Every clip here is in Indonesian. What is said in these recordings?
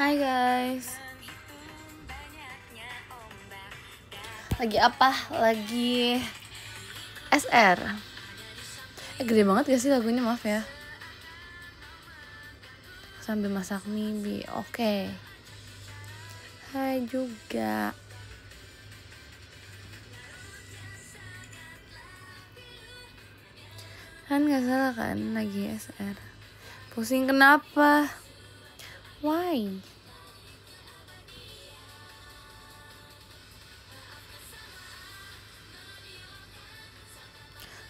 Hai guys. Lagi apa? Lagi SR. Gede banget gak sih lagunya, maaf ya. Sambil masak mie. Oke. Hai juga. Kan gak salah kan lagi SR. Pusing kenapa? Why?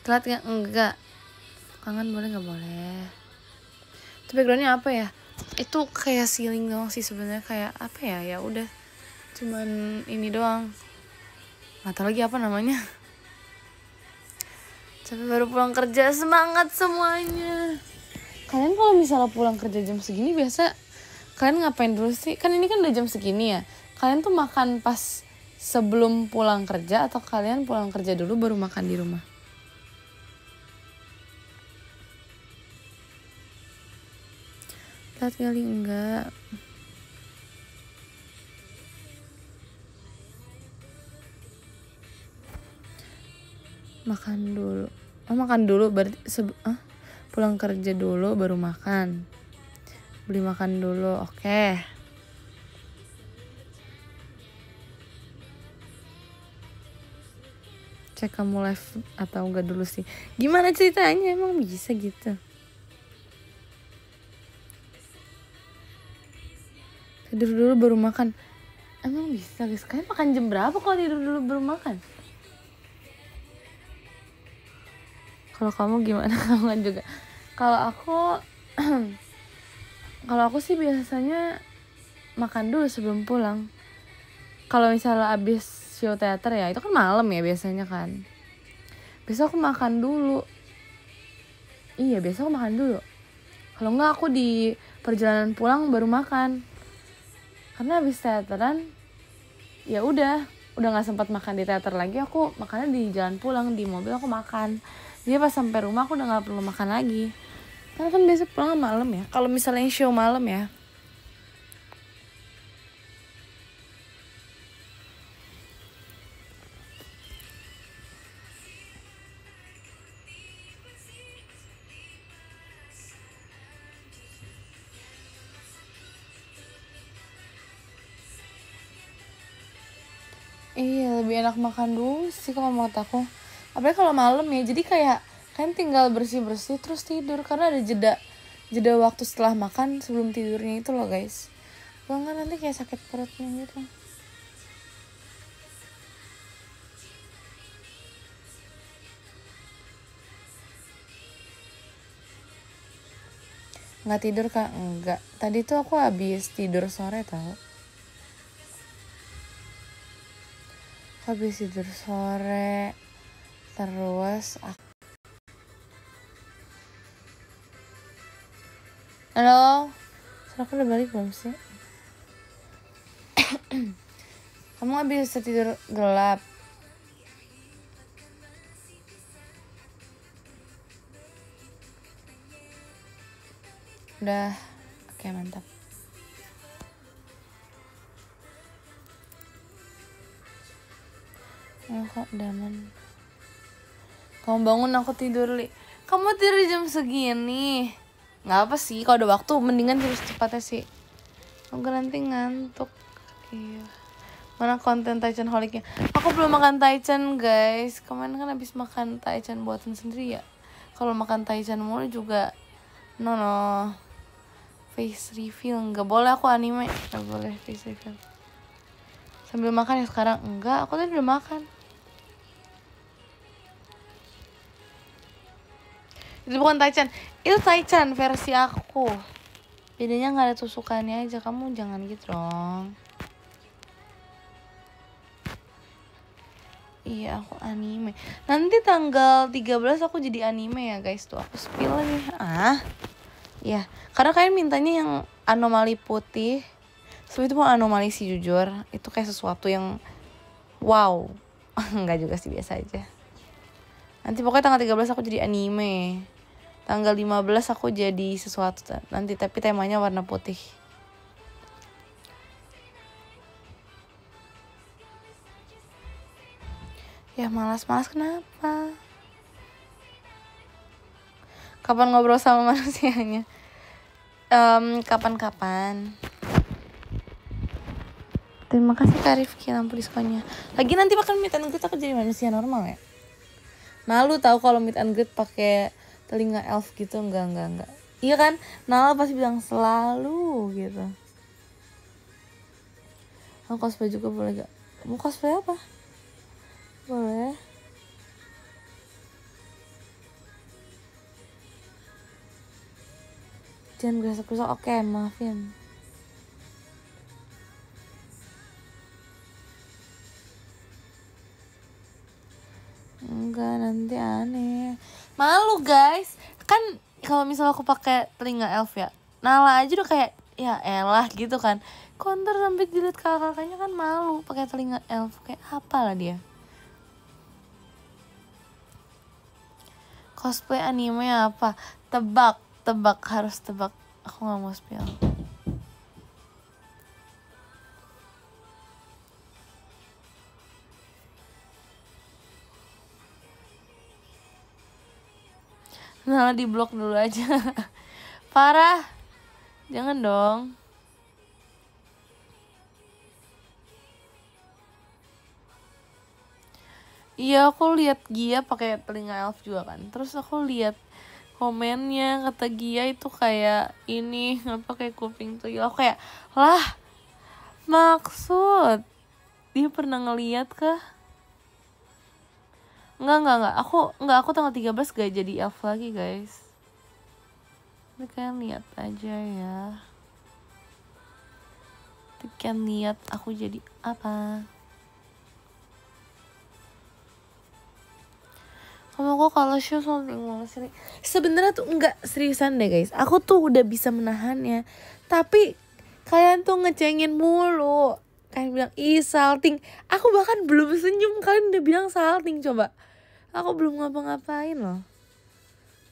Telat gak? Enggak. Kangen boleh gak boleh. Itu backgroundnya apa ya? Itu kayak ceiling doang sih sebenarnya, kayak apa ya? Ya udah. Cuman ini doang. Nggak tahu lagi apa namanya. Capek baru pulang kerja, semangat semuanya. Kalian kalau misalnya pulang kerja jam segini biasa kalian ngapain dulu sih? Kan ini kan udah jam segini ya. Kalian tuh makan pas sebelum pulang kerja atau kalian pulang kerja dulu baru makan di rumah? Telat kali enggak. Makan dulu. Makan dulu berarti pulang kerja dulu baru makan. Beli makan dulu. Oke. Cek kamu live atau enggak dulu sih. Gimana ceritanya, emang bisa gitu? Tidur dulu baru makan. Emang bisa guys? Kalian makan jam berapa kalau tidur dulu baru makan? Kalau kamu gimana? Kamu kan juga. Kalau aku sih biasanya makan dulu sebelum pulang. Kalau misalnya abis show teater ya, itu kan malam ya biasanya kan. Biasa aku makan dulu. Iya, biasa aku makan dulu. Kalau enggak aku di perjalanan pulang baru makan. Karena abis teateran ya udah nggak sempat makan di teater lagi, aku makannya di jalan pulang, di mobil aku makan. Jadi pas sampai rumah aku udah nggak perlu makan lagi. Karena kan biasa pulang malam ya. Kalau misalnya show malam ya. Iya, lebih enak makan dulu sih kalau menurut aku. Apalagi kalau malam ya. Jadi kayak kan tinggal bersih-bersih terus tidur, karena ada jeda waktu setelah makan sebelum tidurnya itu loh guys. Kalau nggak nanti kayak sakit perutnya gitu. Nggak tidur kak? Enggak. Tadi tuh aku habis tidur sore tau. Habis tidur sore. Terus halo, aku udah balik belum sih? Kamu habis tidur gelap? Udah, oke mantap. Oh, kok daman. Kamu bangun aku tidur li. Kamu tidur jam segini? Nggak apa sih, kalau ada waktu mendingan tidur cepatnya sih. Aku nanti ngantuk. Iya. Mana konten Taichan holiknya? Aku belum makan Taichan guys. Kemarin kan habis makan Taichan buatan sendiri ya. Kalau makan Taichan mulu juga no. Face reveal nggak boleh, aku anime nggak boleh face reveal. Sambil makan ya sekarang? Enggak, aku tadi udah makan. Itu bukan Taichan, itu Taichan versi aku. Bedanya nggak ada tusukannya aja, kamu jangan gitu dong. Iya, aku anime. Nanti tanggal 13 aku jadi anime ya guys, tuh aku spill nih. Ya, karena kalian mintanya yang anomali putih. Sebenernya itu mau anomali sih jujur. Itu kayak sesuatu yang wow. Enggak juga sih, biasa aja. Nanti pokoknya tanggal 13 aku jadi anime. Tanggal 15 aku jadi sesuatu nanti, tapi temanya warna putih. Ya malas kenapa? Kapan ngobrol sama manusianya? Kapan-kapan. Terima kasih Kak Rifki lampu diskonnya. Lagi nanti makan meet and greet aku jadi manusia normal ya. Malu tahu kalau meet and greet pakai telinga elf gitu, enggak. Iya kan? Nala pasti bilang selalu gitu. Aku cosplay juga boleh gak? Mau cosplay apa? Boleh. Jangan gerasak-gerasak. Oke, maafin. Enggak, nanti aneh. Malu guys. Kan kalau misalnya aku pakai telinga elf ya, Nala aja udah kayak ya elah gitu kan. Konter sampai dilihat kakak-kakaknya kan malu pakai telinga elf, kayak apalah dia. Cosplay anime apa? Tebak, harus tebak. Aku nggak mau spill. Nala di blok dulu aja. Parah. Jangan dong. Iya, aku lihat Gia pakai telinga elf juga kan. Terus aku lihat komennya, kata Gia itu kayak ini apa kayak kuping tuyul. Aku kayak lah, maksud dia pernah ngeliat kah? Enggak. Aku tanggal 13 gak jadi elf lagi guys. Tapi kalian lihat aja ya. Kalian lihat aku jadi apa. Kamu kok kalau show something mau sering. Sebenarnya tuh enggak, seriusan deh guys. Aku tuh udah bisa menahannya. Tapi kalian tuh ngecengin mulu. Kalian bilang ih salting. Aku bahkan belum senyum kalian udah bilang salting. Coba. Aku belum ngapa-ngapain loh.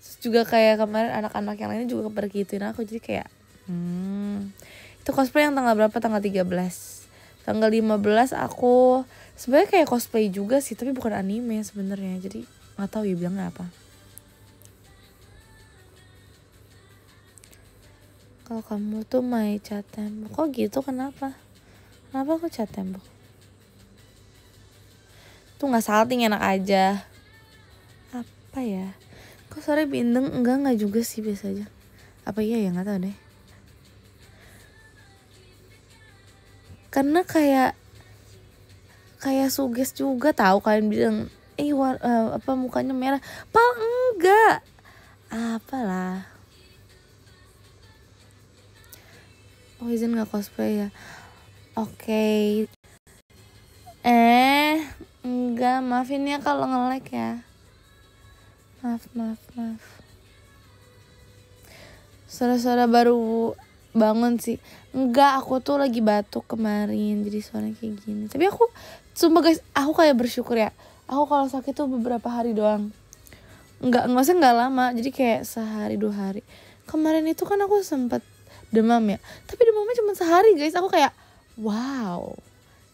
Terus juga kayak kemarin anak-anak yang lainnya juga kepergituin aku. Jadi kayak itu cosplay yang tanggal berapa? Tanggal 13. Tanggal 15 aku sebenarnya kayak cosplay juga sih, tapi bukan anime sebenarnya. Jadi nggak tahu ya bilangnya apa. Kalau kamu tuh my cat tembok. Kok gitu, kenapa aku cat tembok? Tuh nggak salting, enak aja. Apa ya? Kok sore bindeng? Enggak juga sih, biasa aja. Apa iya ya, nggak tahu deh. Karena kayak suges juga tahu kalian bilang apa mukanya merah. Enggak. Apalah. Oh, izin nggak cosplay ya? Oke. Enggak, maafin ya kalau nge-lag ya. Maaf. Suara baru bangun sih. Enggak, aku tuh lagi batuk kemarin, jadi suaranya kayak gini. Tapi aku sumpah guys, aku kayak bersyukur ya. Aku kalau sakit tuh beberapa hari doang. Enggak lama, jadi kayak sehari 2 hari. Kemarin itu kan aku sempat demam ya. Tapi demamnya cuma sehari guys. Aku kayak wow.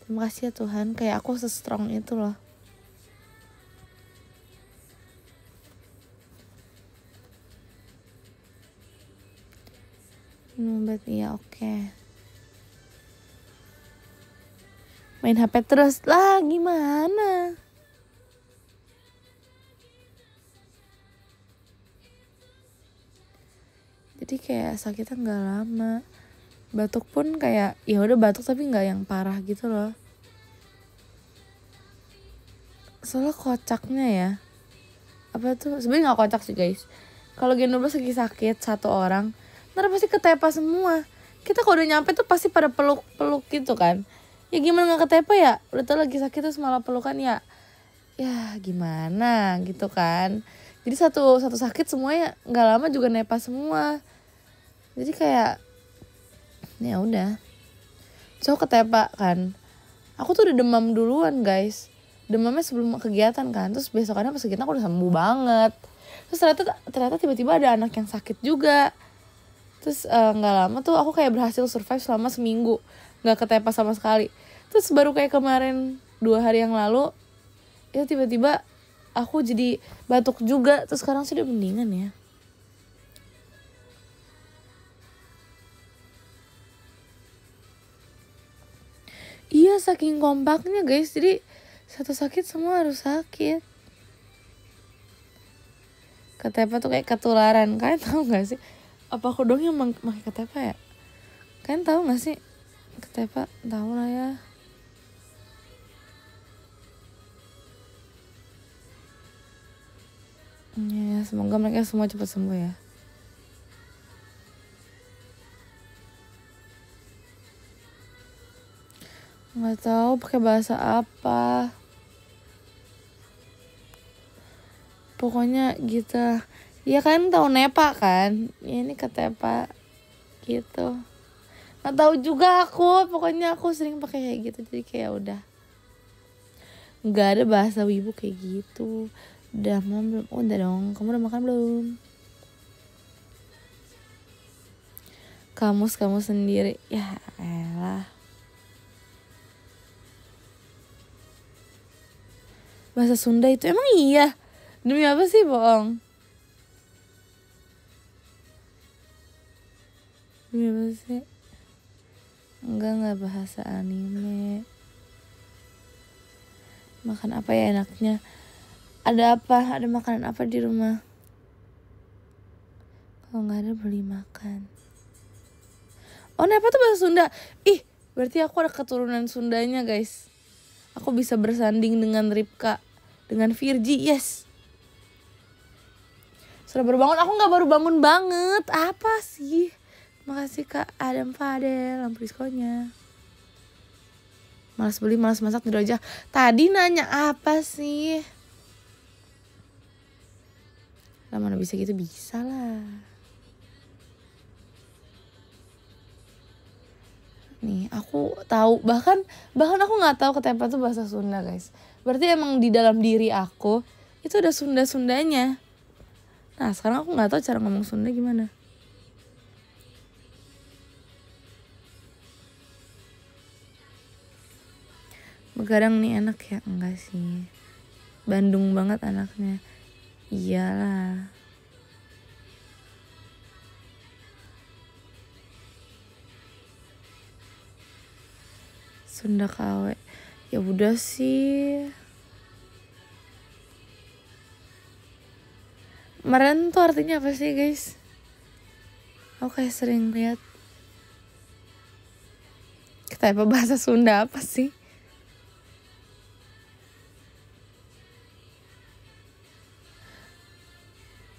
Terima kasih ya Tuhan, kayak aku se-strong itu loh. Obat iya, oke. Main HP terus lah, gimana? Jadi kayak sakitnya nggak lama. Batuk pun kayak ya udah batuk tapi nggak yang parah gitu loh. Soalnya kocaknya ya, apa tuh sebenarnya nggak kocak sih guys. Kalau Gen 12 lagi sakit satu orang, ntar pasti ketepa semua. Kita kalau udah nyampe tuh pasti pada peluk gitu kan. Ya gimana nggak ketepa ya? Udah tau lagi sakit terus malah pelukan ya. Ya gimana gitu kan. Jadi satu sakit semuanya nggak lama juga nepa semua. Jadi kayak ya udah. So ketepa kan. Aku tuh udah demam duluan guys. Demamnya sebelum kegiatan kan. Terus besokannya pas kegiatan aku udah sembuh banget. Terus ternyata tiba-tiba ada anak yang sakit juga. Terus gak lama tuh aku kayak berhasil survive selama seminggu. Gak ketepa sama sekali. Terus baru kayak kemarin 2 hari yang lalu ya tiba-tiba aku jadi batuk juga. Terus sekarang sih udah mendingan ya. Iya saking kompaknya guys, jadi satu sakit semua harus sakit. Ketepa tuh kayak ketularan. Kalian tahu gak sih? Apa aku dong yang pakai ketepa ya? Kalian tahu gak sih? Ketepa tahu lah ya. Ya, semoga mereka semua cepat sembuh ya. Nggak tahu pakai bahasa apa. Pokoknya gitu. Ya kan tahu nepa kan? Ya, ini ketepa gitu. Nggak tahu juga aku. Pokoknya aku sering pakai kayak gitu. Jadi kayak udah. Nggak ada bahasa wibu kayak gitu. Udah malam belum? Oh, udah dong. Kamu udah makan belum? Kamu sendiri. Ya elah. Bahasa Sunda itu emang iya? Demi apa sih bohong? Demi apa sih? Enggak bahasa anime. Makan apa ya enaknya? Ada apa? Ada makanan apa di rumah? Kalau nggak ada beli makan. Oh, nepa tuh bahasa Sunda. Ih, berarti aku ada keturunan Sundanya guys. Aku bisa bersanding dengan Ripka, dengan Virgi, yes. Sudah baru bangun, aku nggak baru bangun banget. Apa sih? Makasih Kak Adam Fadel, lampu diskonya. Malas beli, malas masak, tidur aja. Tadi nanya apa sih? Lah mana bisa gitu, bisa lah. Nih, aku tahu bahkan aku nggak tahu ketepa tuh bahasa Sunda guys. Berarti emang di dalam diri aku itu udah Sundanya. Nah sekarang aku nggak tahu cara ngomong Sunda gimana. Begadang nih enak ya? Enggak sih. Bandung banget anaknya. Iyalah. Sunda KW. Ya udah sih. Meren tuh artinya apa sih guys? Aku kayak sering lihat. Ketepa bahasa Sunda apa sih?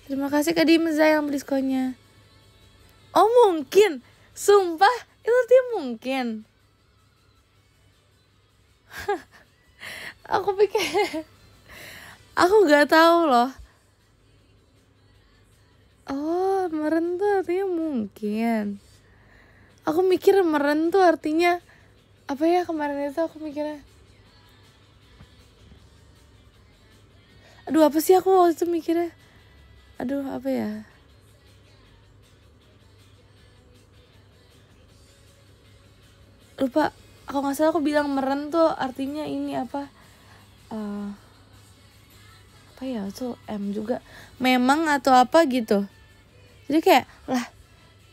Terima kasih Kak Dimza yang diskonnya. Oh mungkin. Sumpah itu artinya mungkin. Aku pikir. Aku gak tahu loh. Oh meren tuh artinya mungkin. Aku mikir meren tuh artinya apa ya, kemarin itu aku mikirnya. Aduh apa sih aku waktu itu mikirnya. Aduh apa ya. Lupa. Kalau gak salah aku bilang meren tuh artinya ini apa. Apa ya tuh M juga. Memang atau apa gitu. Jadi kayak lah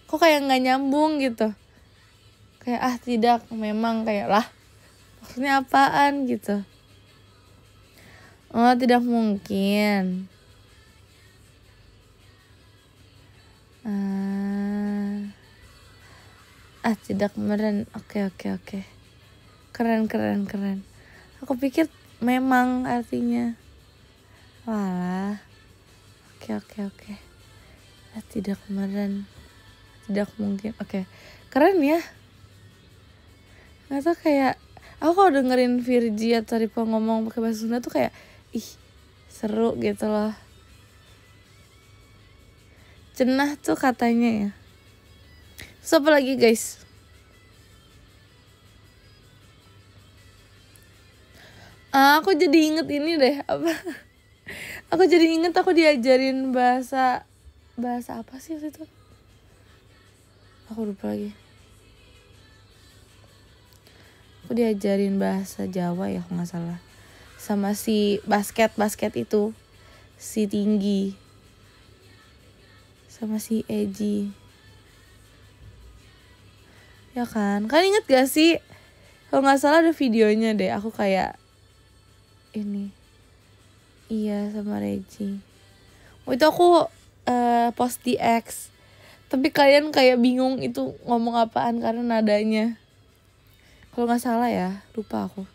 kok kayak gak nyambung gitu. Kayak tidak memang kayak lah. Maksudnya apaan gitu. Oh tidak mungkin. Tidak meren. Oke. Keren. Aku pikir memang artinya. Walah. Oke. Tidak meren. Tidak mungkin. Oke. Keren ya. Nggak tau kayak aku kalau dengerin Virgi atau Ripo ngomong pakai bahasa Sunda tuh kayak ih seru gitu loh. Cenah tuh katanya ya. Terus apa lagi guys? Aku jadi inget ini deh apa? Aku jadi inget aku diajarin bahasa apa sih waktu itu? Aku lupa lagi. Aku diajarin bahasa Jawa ya kalau nggak salah sama si basket itu, si tinggi, sama si Eji. Ya kan? Kan inget gak sih? Kalau nggak salah ada videonya deh. Aku kayak ini. Iya sama Reji. Itu aku post di X. Tapi kalian kayak bingung itu ngomong apaan karena nadanya. Kalau nggak salah ya, lupa aku.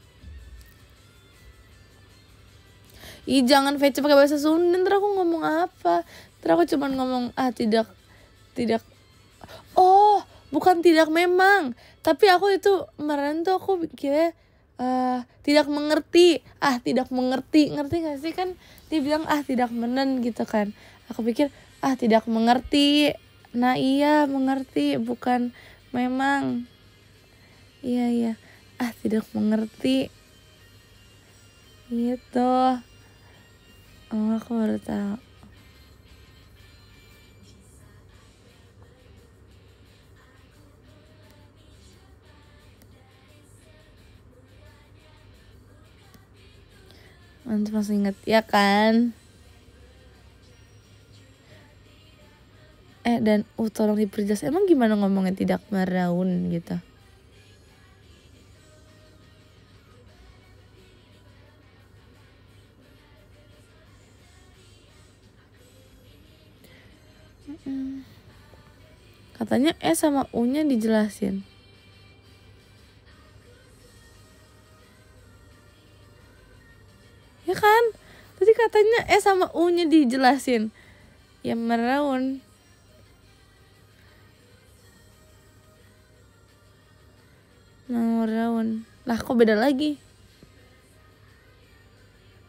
Ih jangan VC pakai bahasa Sunda, ntar aku ngomong apa? Ntar aku cuman ngomong tidak. Oh, bukan tidak memang. Tapi aku itu kemarin tuh aku pikirnya tidak mengerti. Tidak mengerti. Ngerti gak sih? Kan dia bilang tidak menen gitu kan. Aku pikir tidak mengerti. Nah iya mengerti, bukan memang. Iya. Tidak mengerti. Gitu. Oh aku baru tahu. Nanti masih inget ya kan? Dan tolong diperjelas, emang gimana ngomongnya tidak meraun gitu? Katanya sama U-nya dijelasin. Ya kan? Tadi katanya sama U-nya dijelasin. Ya meraun. Meraun. Lah kok beda lagi?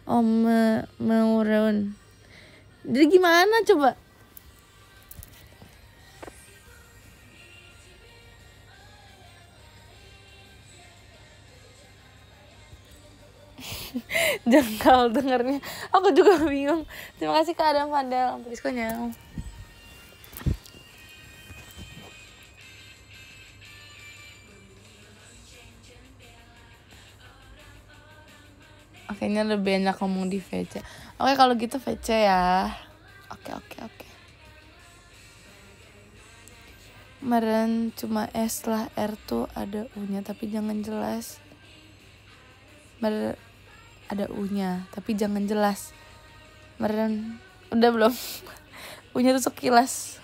Oh meraun. Jadi gimana coba? Jangkau dengarnya. Aku juga bingung. Terima kasih Kak Adam Fandel untuk diskonnya. Kayaknya lebih enak ngomong di VC. Oke kalau gitu VC ya. Oke. Kemarin cuma S lah, R tuh ada U-nya tapi jangan jelas. Ada U-nya tapi jangan jelas. Kemarin udah belum? U-nya tuh sekilas.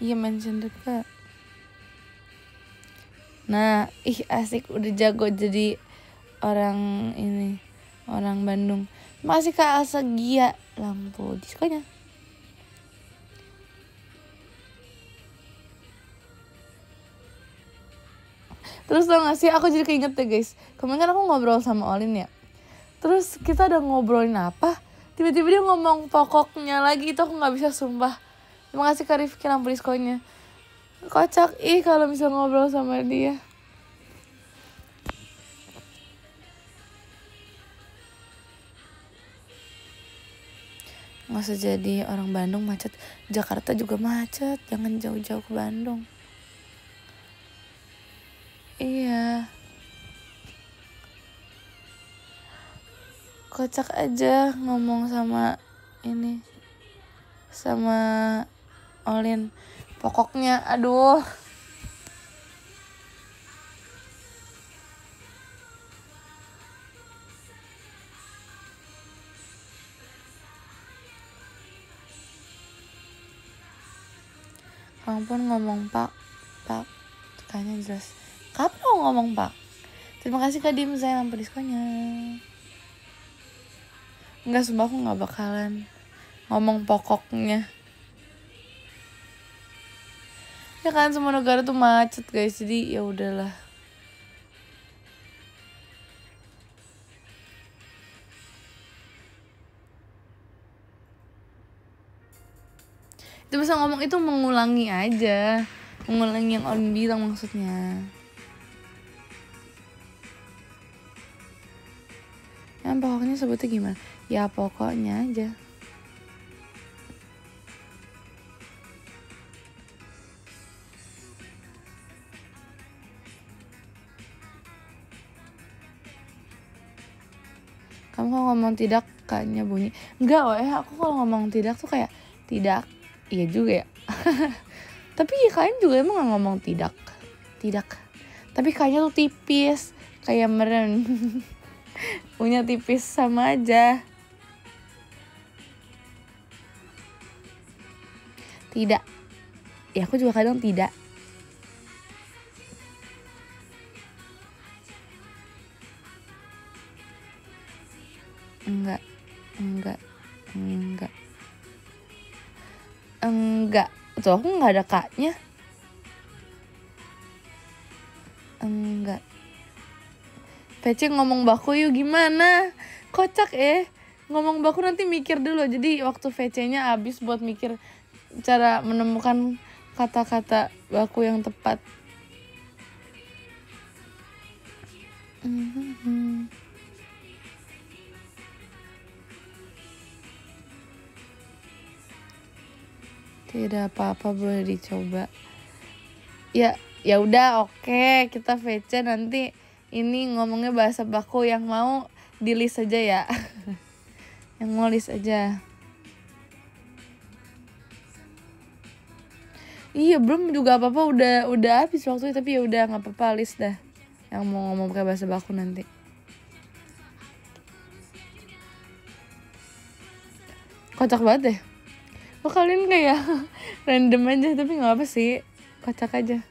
Iya mention dekat. Nah, asik udah jago jadi orang ini, orang Bandung. Masih Kak Alsa Gia lampu diskonya. Terus tau gak sih aku jadi keinget deh guys. Kemarin kan aku ngobrol sama Olin ya. Terus kita udah ngobrolin apa? Tiba-tiba dia ngomong pokoknya lagi, itu aku gak bisa sumpah. Terima kasih Kak Rifki lampu diskonya. Kocak kalau bisa ngobrol sama dia. Nggak usah jadi orang Bandung macet. Jakarta juga macet. Jangan jauh-jauh ke Bandung. Iya. Kocak aja ngomong sama ini, sama Olin. Pokoknya aduh. Kamu pun ngomong Pak tanya jelas. Kapan mau ngomong Pak? Terima kasih Kak Dim, saya lampu diskonnya. Enggak, sumpah aku gak bakalan ngomong pokoknya. Ya kan semua negara tuh macet guys, jadi ya udahlah. Itu bisa ngomong itu mengulangi aja, mengulangi yang Olin bilang maksudnya. Yang pokoknya sebutnya gimana? Ya pokoknya aja. Kamu kalau ngomong tidak kayaknya bunyi. Enggak aku kalau ngomong tidak tuh kayak tidak. Iya juga ya. Tapi ya kalian juga emang gak ngomong tidak. Tidak. Tapi kayaknya tuh tipis. Kayak meren. Punya tipis sama aja. Tidak. Ya aku juga kadang tidak. Enggak. Tuh aku gak ada kaknya. Enggak. PC ngomong baku yuk gimana? Kocak ngomong baku nanti mikir dulu. Jadi waktu VC-nya habis buat mikir cara menemukan kata-kata baku yang tepat. Tidak apa-apa, boleh dicoba. Ya udah oke, kita VC nanti ini ngomongnya bahasa baku, yang mau di list aja ya. Yang mau list aja. Iya belum juga apa-apa, udah habis waktu, tapi ya udah nggak apa-apa, list dah. Yang mau ngomong pakai bahasa baku nanti. Kocak banget deh. Kalian kayak random aja, tapi nggak apa sih, kocak aja.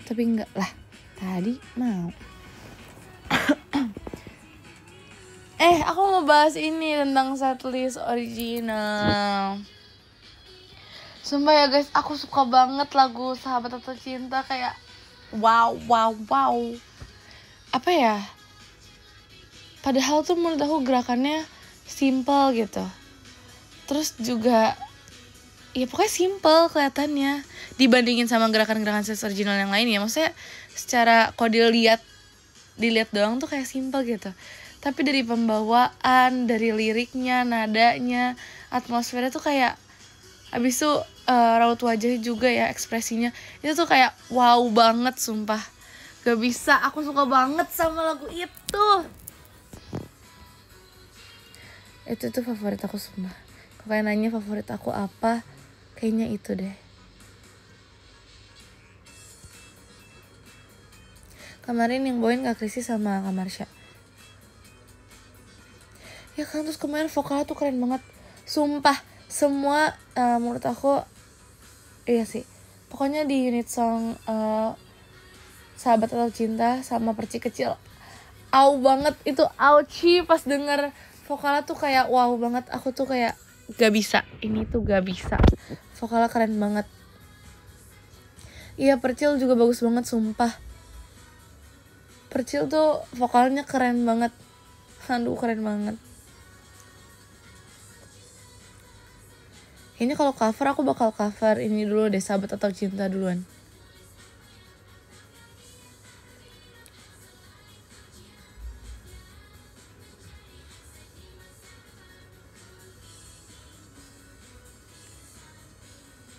Tapi enggak lah, tadi mau. Aku mau bahas ini tentang setlist original. Sumpah ya guys, aku suka banget lagu Sahabat Atau Cinta, kayak wow. Apa ya? Padahal tuh menurut aku gerakannya simple gitu. Terus juga ya pokoknya simple kelihatannya dibandingin sama gerakan-gerakan setlist original yang lain ya. Maksudnya secara kalau dilihat doang tuh kayak simple gitu. Tapi dari pembawaan, dari liriknya, nadanya, atmosfernya tuh kayak, abis itu raut wajahnya juga ya, ekspresinya itu tuh kayak wow banget, sumpah. Gak bisa, aku suka banget sama lagu itu. Itu tuh favorit aku, sumpah. Kalau kalian nanya favorit aku apa, kayaknya itu deh. Kemarin yang bawain Kak Krisi sama Kak Marsha. Ya kan, terus kemarin vokalnya tuh keren banget, sumpah. Semua menurut aku, iya sih, pokoknya di unit song Sahabat Atau Cinta sama Perci Kecil, au banget itu. Auci pas denger vokalnya tuh kayak wow banget. Aku tuh kayak gak bisa, ini tuh gak bisa, vokalnya keren banget. Iya, Percil juga bagus banget, sumpah. Percil tuh vokalnya keren banget. Aduh, keren banget. Ini kalau cover, aku bakal cover ini dulu deh, Sahabat Atau Cinta duluan.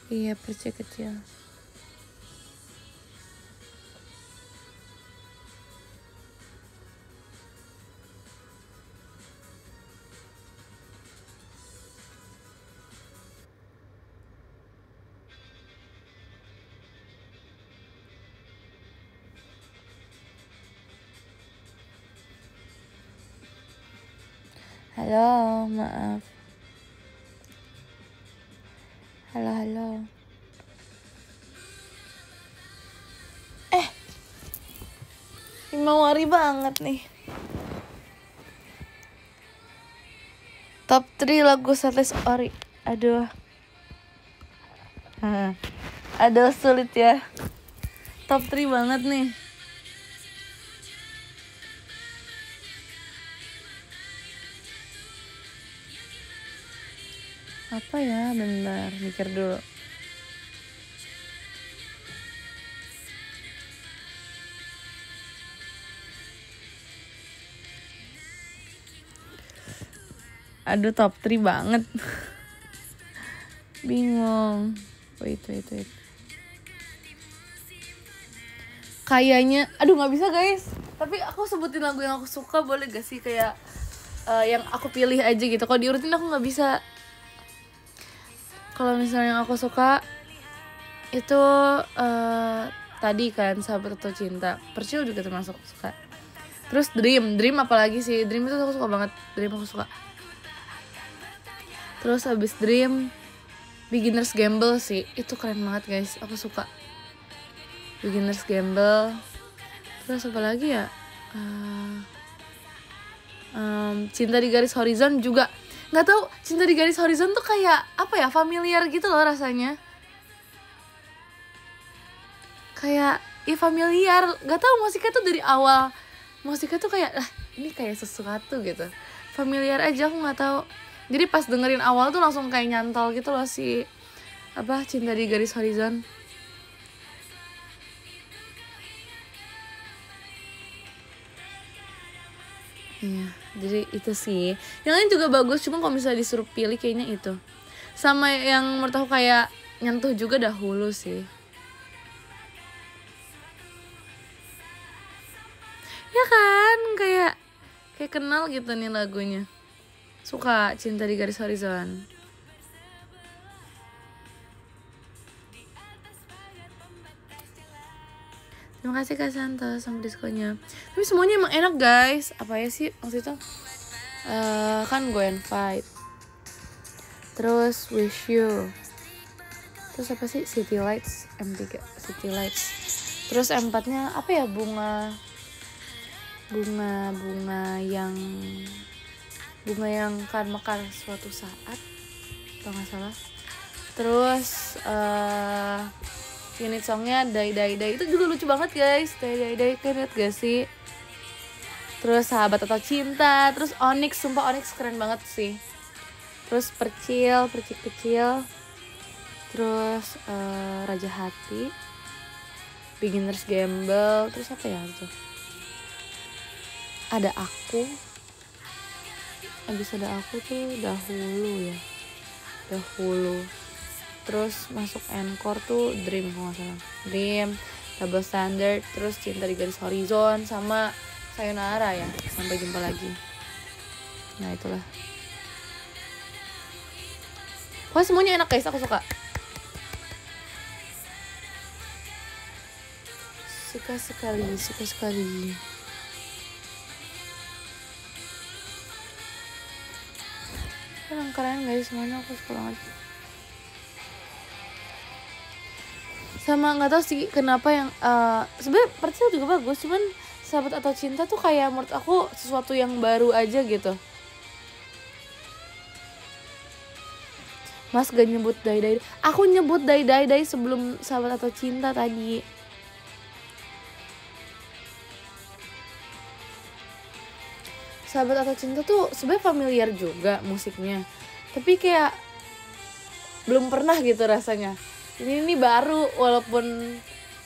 Iya, Perci Kecil. Halo, maaf. Halo. Himawari banget nih. Top 3 lagu setlist ori. Aduh, sulit ya. Top 3 banget nih. Apa ya, bentar, mikir dulu. Aduh, top 3 banget. Bingung. Wait. Kayaknya, aduh gak bisa guys. Tapi aku sebutin lagu yang aku suka boleh gak sih, kayak yang aku pilih aja gitu. Kalau diurutin aku nggak bisa. Kalau misalnya yang aku suka itu tadi kan Sahabat atau Cinta, Percil juga termasuk suka. Terus Dream apalagi sih, Dream itu aku suka banget, Dream aku suka. Terus abis Dream Beginner's Gamble sih, itu keren banget guys, aku suka Beginner's Gamble. Terus apa lagi ya, Cinta di Garis Horizon juga. Nggak tahu, Cinta di Garis Horizon tuh kayak apa ya, familiar gitu loh rasanya. Kayak ya familiar, nggak tahu, musiknya tuh dari awal musiknya tuh kayak ini kayak sesuatu gitu, familiar aja, aku nggak tahu. Jadi pas dengerin awal tuh langsung kayak nyantol gitu loh si apa Cinta di Garis Horizon. Iya, jadi itu sih. Yang lain juga bagus, cuma kalau misalnya disuruh pilih kayaknya itu. Sama yang menurut aku kayak nyentuh juga Dahulu sih. Ya kan, kayak kenal gitu nih lagunya. Suka Cinta di Garis Horizon. Terima kasih Kak Santos sama diskonya. Tapi semuanya emang enak guys. Apa ya sih waktu itu? Kan Go and Fight. Terus Wish You. Terus apa sih? City Lights. M3 City Lights. Terus M4-nya apa ya? Bunga yang kan mekar suatu saat, kalau nggak salah. Terus unit songnya Dai itu juga lucu banget guys. Dai kan, lihat gak sih? Terus Sahabat atau Cinta, terus Onyx, sumpah Onyx keren banget sih. Terus Percil kecil. Terus Raja Hati, Beginner's Gamble. Terus apa ya itu? Ada Aku. Abis ada Aku tuh Dahulu. Terus masuk encore tuh Dream, kalau nggak salah. Dream, Double Standard, terus Cinta di Garis Horizon, sama Sayonara ya, Sampai Jumpa Lagi. Nah itulah. Pokoknya semuanya enak guys, aku suka. Suka sekali. Keren guys, semuanya aku suka banget. Sama nggak tahu sih kenapa yang sebenarnya Percil juga bagus, cuman Sahabat atau Cinta tuh kayak menurut aku sesuatu yang baru aja gitu. Mas gak nyebut Dai. Aku nyebut Dai sebelum Sahabat atau Cinta tadi. Sahabat atau Cinta tuh sebenarnya familiar juga musiknya, tapi kayak belum pernah gitu rasanya. Ini baru, walaupun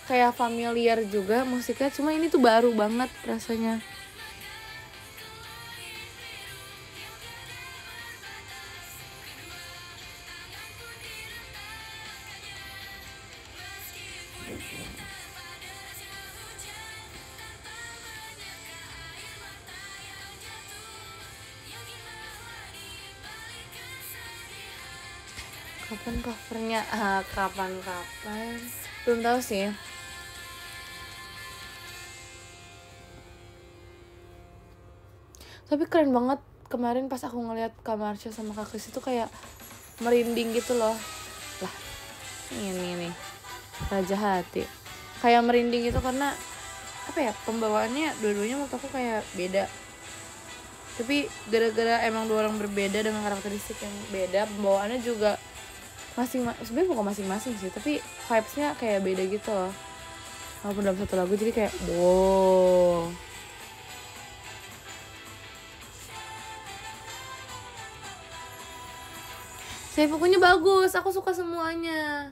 kayak familiar juga musiknya, cuma ini tuh baru banget rasanya. Kapan covernya? Kapan belum tahu sih. Tapi keren banget kemarin pas aku ngeliat Kak Marsha sama Kak Kris itu kayak merinding gitu loh. Lah ini nih Raja Hati kayak merinding gitu karena apa ya, pembawaannya dua-duanya menurut aku kayak beda. Tapi gara-gara emang dua orang berbeda dengan karakteristik yang beda, pembawaannya juga sebenarnya bukan masing-masing sih, tapi vibes-nya kayak beda gitu loh. Walaupun dalam satu lagu jadi kayak wow. Seifukunya bagus, aku suka semuanya.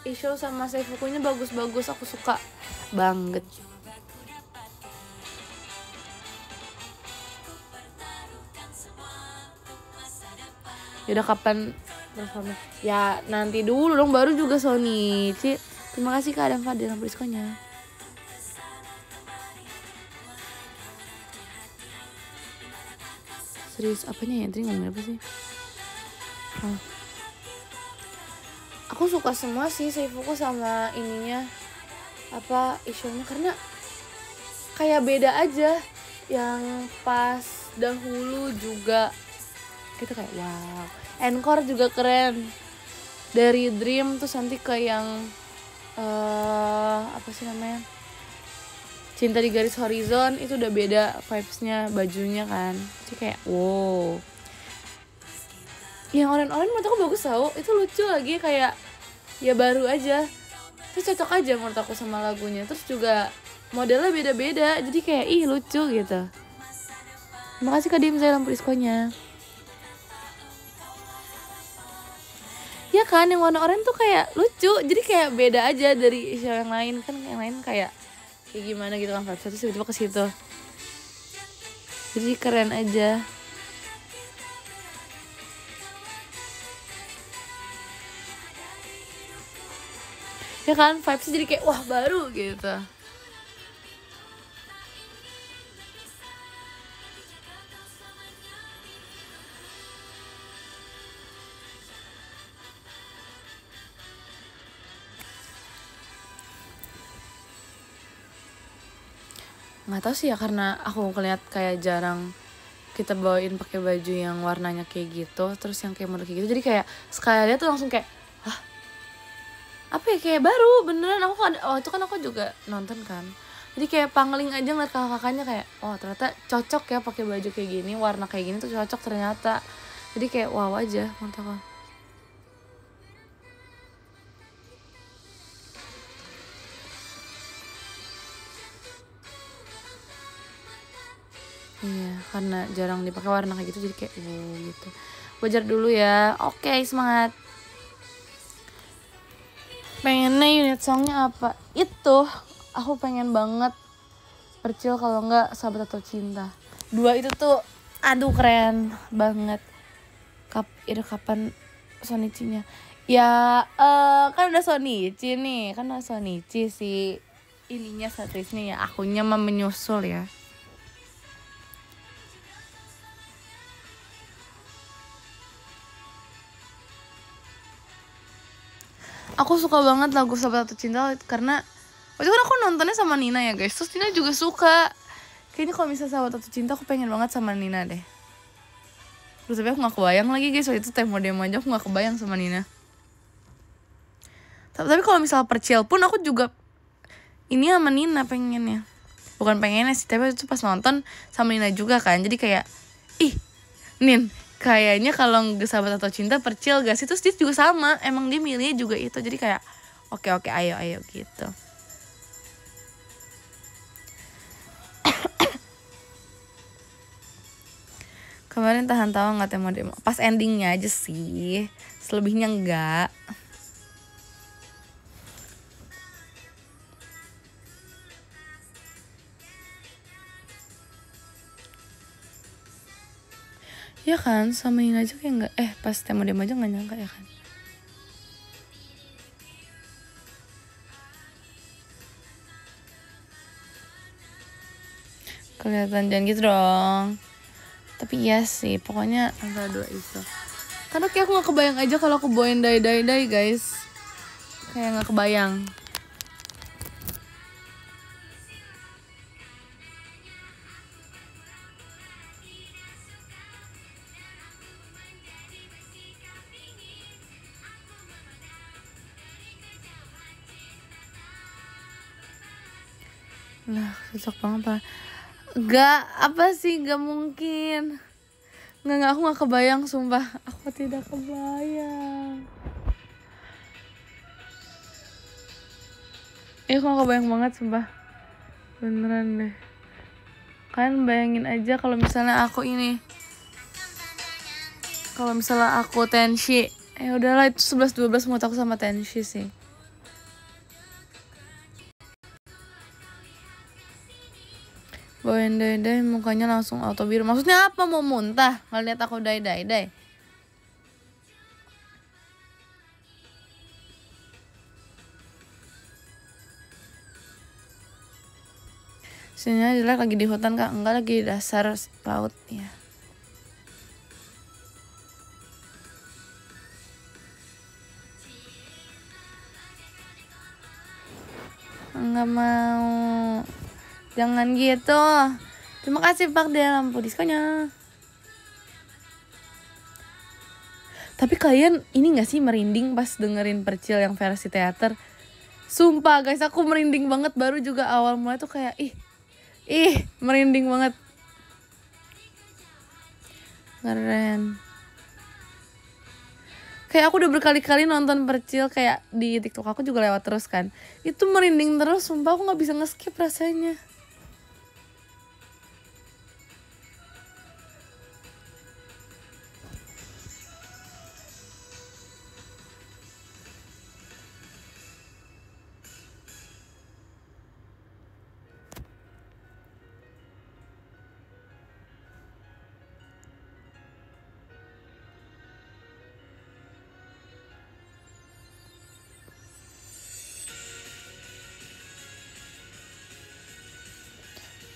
Isho sama Seifukunya bagus, aku suka banget. Yaudah kapan performnya? Ya nanti dulu dong, baru juga Sony. Terima kasih Kak Adam Fadil sama diskonya. Serius apanya ya? Tadi ngomongin apa sih? Oh. Aku suka semua sih Seifuku sama ininya, apa isunya, karena kayak beda aja. Yang pas dahulu juga kita kayak wow. Encore juga keren. Dari Dream terus nanti ke yang apa sih namanya? Cinta di Garis Horizon, itu udah beda vibes-nya, bajunya kan. Jadi kayak wow. Yang Oren-Oren menurut aku bagus tau, itu lucu lagi, kayak ya baru aja, terus cocok aja menurut aku sama lagunya. Terus juga modelnya beda-beda, jadi kayak ih lucu gitu. Terima kasih Kak Dim, saya lampu diskonya. Ya kan, yang warna oranye tuh kayak lucu, jadi kayak beda aja dari show yang lain. Kan yang lain kayak gimana gitu kan, vibes terus tiba-tiba ke situ. Jadi keren aja. Ya kan, vibesnya jadi kayak wah baru gitu. Nggak tahu sih ya, karena aku ngeliat kayak jarang kita bawain pakai baju yang warnanya kayak gitu, terus yang kayak model kayak gitu, jadi kayak sekali lihat tuh langsung kayak hah, apa ya, kayak baru beneran. Aku kan itu kan aku juga nonton kan, jadi kayak pangling aja ngeliat kakak-kakaknya kayak oh ternyata cocok ya pakai baju kayak gini, warna kayak gini tuh cocok ternyata. Jadi kayak wow aja menurut aku. Iya, karena jarang dipakai warna kayak gitu, jadi kayak wow gitu. Wajar dulu ya. Oke, semangat. Pengennya unit songnya apa? Itu aku pengen banget Percil, kalau enggak Sahabat atau Cinta. Dua itu tuh aduh keren banget. Kapan Sonichi-nya? Ya kan udah Sonichi nih, kan udah Sonichi si ininya satuisnya ya. Akunya mah menyusul ya. Aku suka banget lagu Sahabat atau Cinta karena waktu itu kan aku nontonnya sama Nina ya guys. Terus Nina juga suka. Kayaknya kalau misalnya Sahabat atau Cinta aku pengen banget sama Nina deh. Terus tapi aku gak kebayang lagi guys, waktu itu demo aja aku gak kebayang sama Nina. Tapi kalau misalnya Percil pun aku juga ini sama Nina pengennya. Bukan pengennya sih, tapi itu pas nonton sama Nina juga kan. Jadi kayak ih Nin, kayaknya kalau nggak Sahabat atau Cinta Percil gak sih? Terus dia juga sama, emang dia milihnya juga itu. Jadi kayak oke ayo gitu. Kemarin tahan tawa nggak demo pas endingnya aja sih, selebihnya enggak. Ya kan, sama Nina aja kayak nggak, pas demo aja nggak nyangka ya kan. Kelihatan, jangan gitu dong. Tapi iya sih, pokoknya antara dua itu. Karena kayak aku gak kebayang aja kalau aku bawain dai guys. Kayak gak kebayang. Lah, cocok banget pak. Gak, apa sih, gak mungkin. Nggak, aku gak kebayang, sumpah. Aku tidak kebayang. Aku gak kebayang banget, sumpah. Beneran deh. Kalian bayangin aja kalau misalnya aku ini. Kalau misalnya aku Tenshi. Udahlah, itu 11-12 menurut aku sama Tenshi sih. Bawain dai mukanya langsung auto biru. Maksudnya apa, mau muntah? Nggak lihat aku dai. Sini jelek lagi di hutan kak? Enggak, lagi di dasar laut ya. Nggak mau. Jangan gitu. Terima kasih Pak deh lampu diskonya. Tapi kalian ini gak sih merinding pas dengerin Percil yang versi teater? Sumpah guys, aku merinding banget. Baru juga awal mulai tuh kayak ih merinding banget. Keren. Kayak aku udah berkali-kali nonton Percil, kayak di TikTok aku juga lewat terus kan. Itu merinding terus, sumpah aku gak bisa nge-skip rasanya.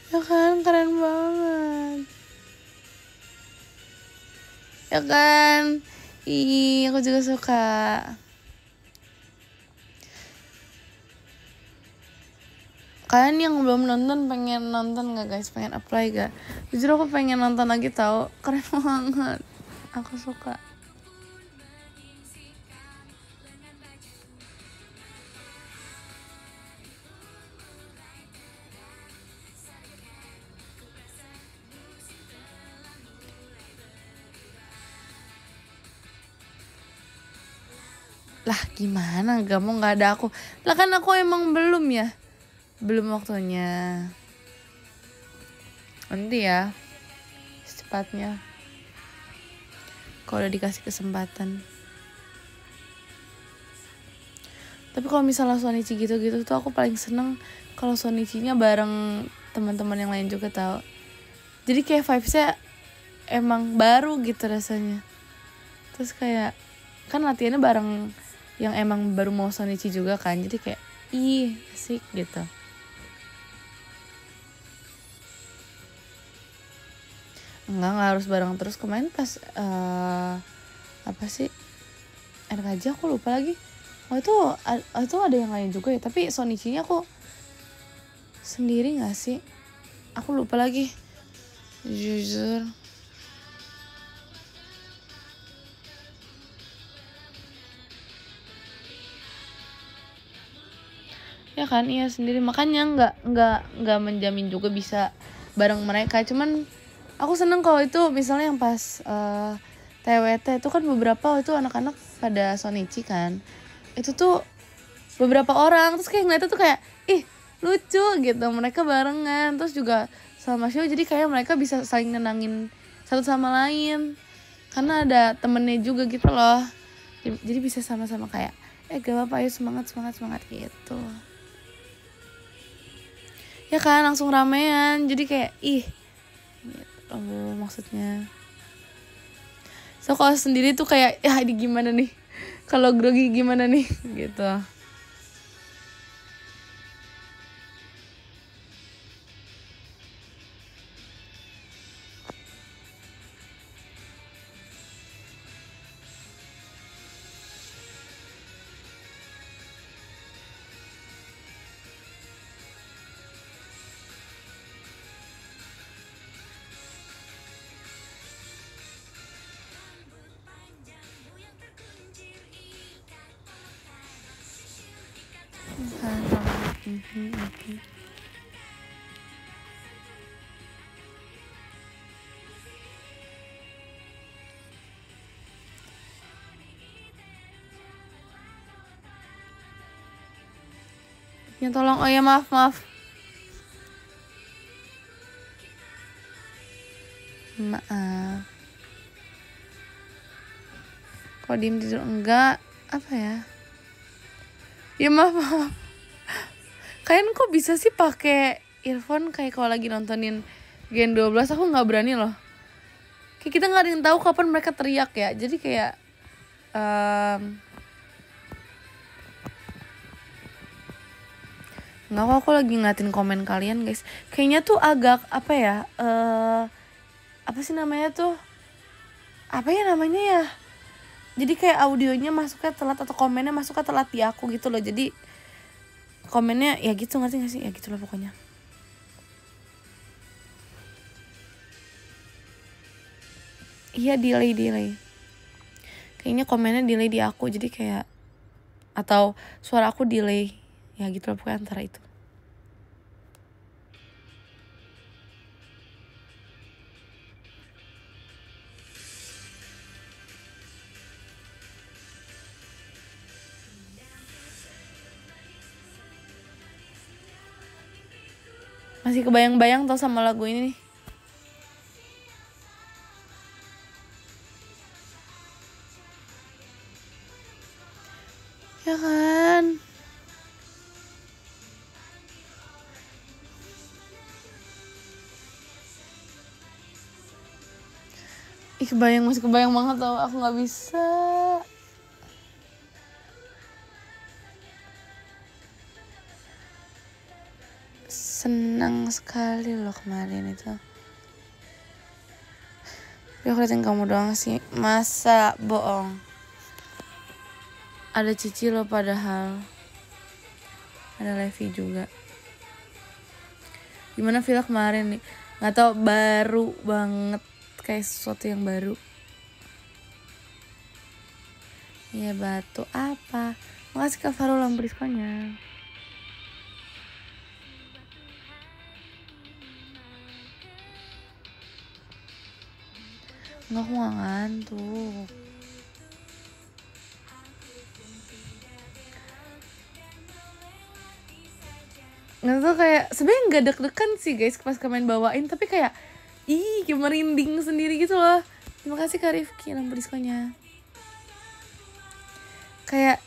Ya kan, keren banget. Ya kan. Ih, aku juga suka. Kalian yang belum nonton pengen nonton gak guys? Pengen apply gak? Jujur aku pengen nonton lagi tau. Keren banget. Aku suka. Lah gimana gak mau gak ada aku? Lah kan aku emang belum ya. Belum waktunya. Nanti ya secepatnya kalau udah dikasih kesempatan. Tapi kalau misalnya Shonichi gitu-gitu tuh aku paling seneng kalau Shonichinya bareng teman-teman yang lain juga tau. Jadi kayak vibesnya emang baru gitu rasanya. Terus kayak kan latihannya bareng yang emang baru mau Shonichi juga kan. Jadi kayak asik gitu. Enggak harus bareng terus. Kemarin pas apa sih RKJ aku lupa lagi. Itu ada yang lain juga ya. Tapi Shonichi-nya aku sendiri gak sih? Aku lupa lagi. Jujur. Ya kan, iya sendiri. Makanya nggak menjamin juga bisa bareng mereka. Cuman aku seneng kalau itu misalnya yang pas TWT itu kan beberapa itu anak-anak pada Shonichi kan. Itu tuh beberapa orang terus kayak ngeliatnya tuh kayak lucu gitu. Mereka barengan terus juga selama show jadi kayak mereka bisa saling nenangin satu sama lain. Karena ada temennya juga gitu loh. Jadi bisa sama-sama kayak gak apa-apa ayo semangat gitu. Ya kan langsung ramean jadi kayak gitu maksudnya. So kalau sendiri tuh kayak ini gimana nih, kalau grogi gimana nih gitu. Ya tolong, oh ya maaf. Maaf. Kalau diem tidur enggak, apa ya? Ya maaf. Kalian kok bisa sih pakai earphone kayak kalau lagi nontonin Gen 12? Aku nggak berani loh. Kayak kita nggak ada yang tahu kapan mereka teriak ya. Jadi kayak nggak kok, aku lagi ngeliatin komen kalian guys. Kayaknya tuh agak apa ya? Apa sih namanya tuh? Apa ya namanya ya? Jadi kayak audionya masuknya telat atau komennya masuknya telat di aku gitu loh. Jadi komennya ya gitu, ngerti gak sih? Ya gitu lah pokoknya. Iya delay. Kayaknya komennya delay di aku, jadi kayak atau suara aku delay. Ya gitu lah pokoknya antara itu. Masih kebayang-bayang tau sama lagu ini nih. Ya kan? Masih kebayang banget tau, aku gak bisa. Senang sekali loh kemarin itu. Tapi aku liatin kamu doang sih, masa bohong. Ada Cici loh padahal. Ada Levi juga. Gimana Villa kemarin nih? Gak tau, baru banget. Kayak sesuatu yang baru. Iya batu apa? Makasih Kak Farul Lambriskonya. Enggak, aku gak ngantuk. Nggak tuh kayak sebenarnya nggak deg-degan sih guys pas kemarin bawain, tapi kayak kayak merinding sendiri gitu loh. Terima kasih Kak Rifki lampu diskonya. Kayak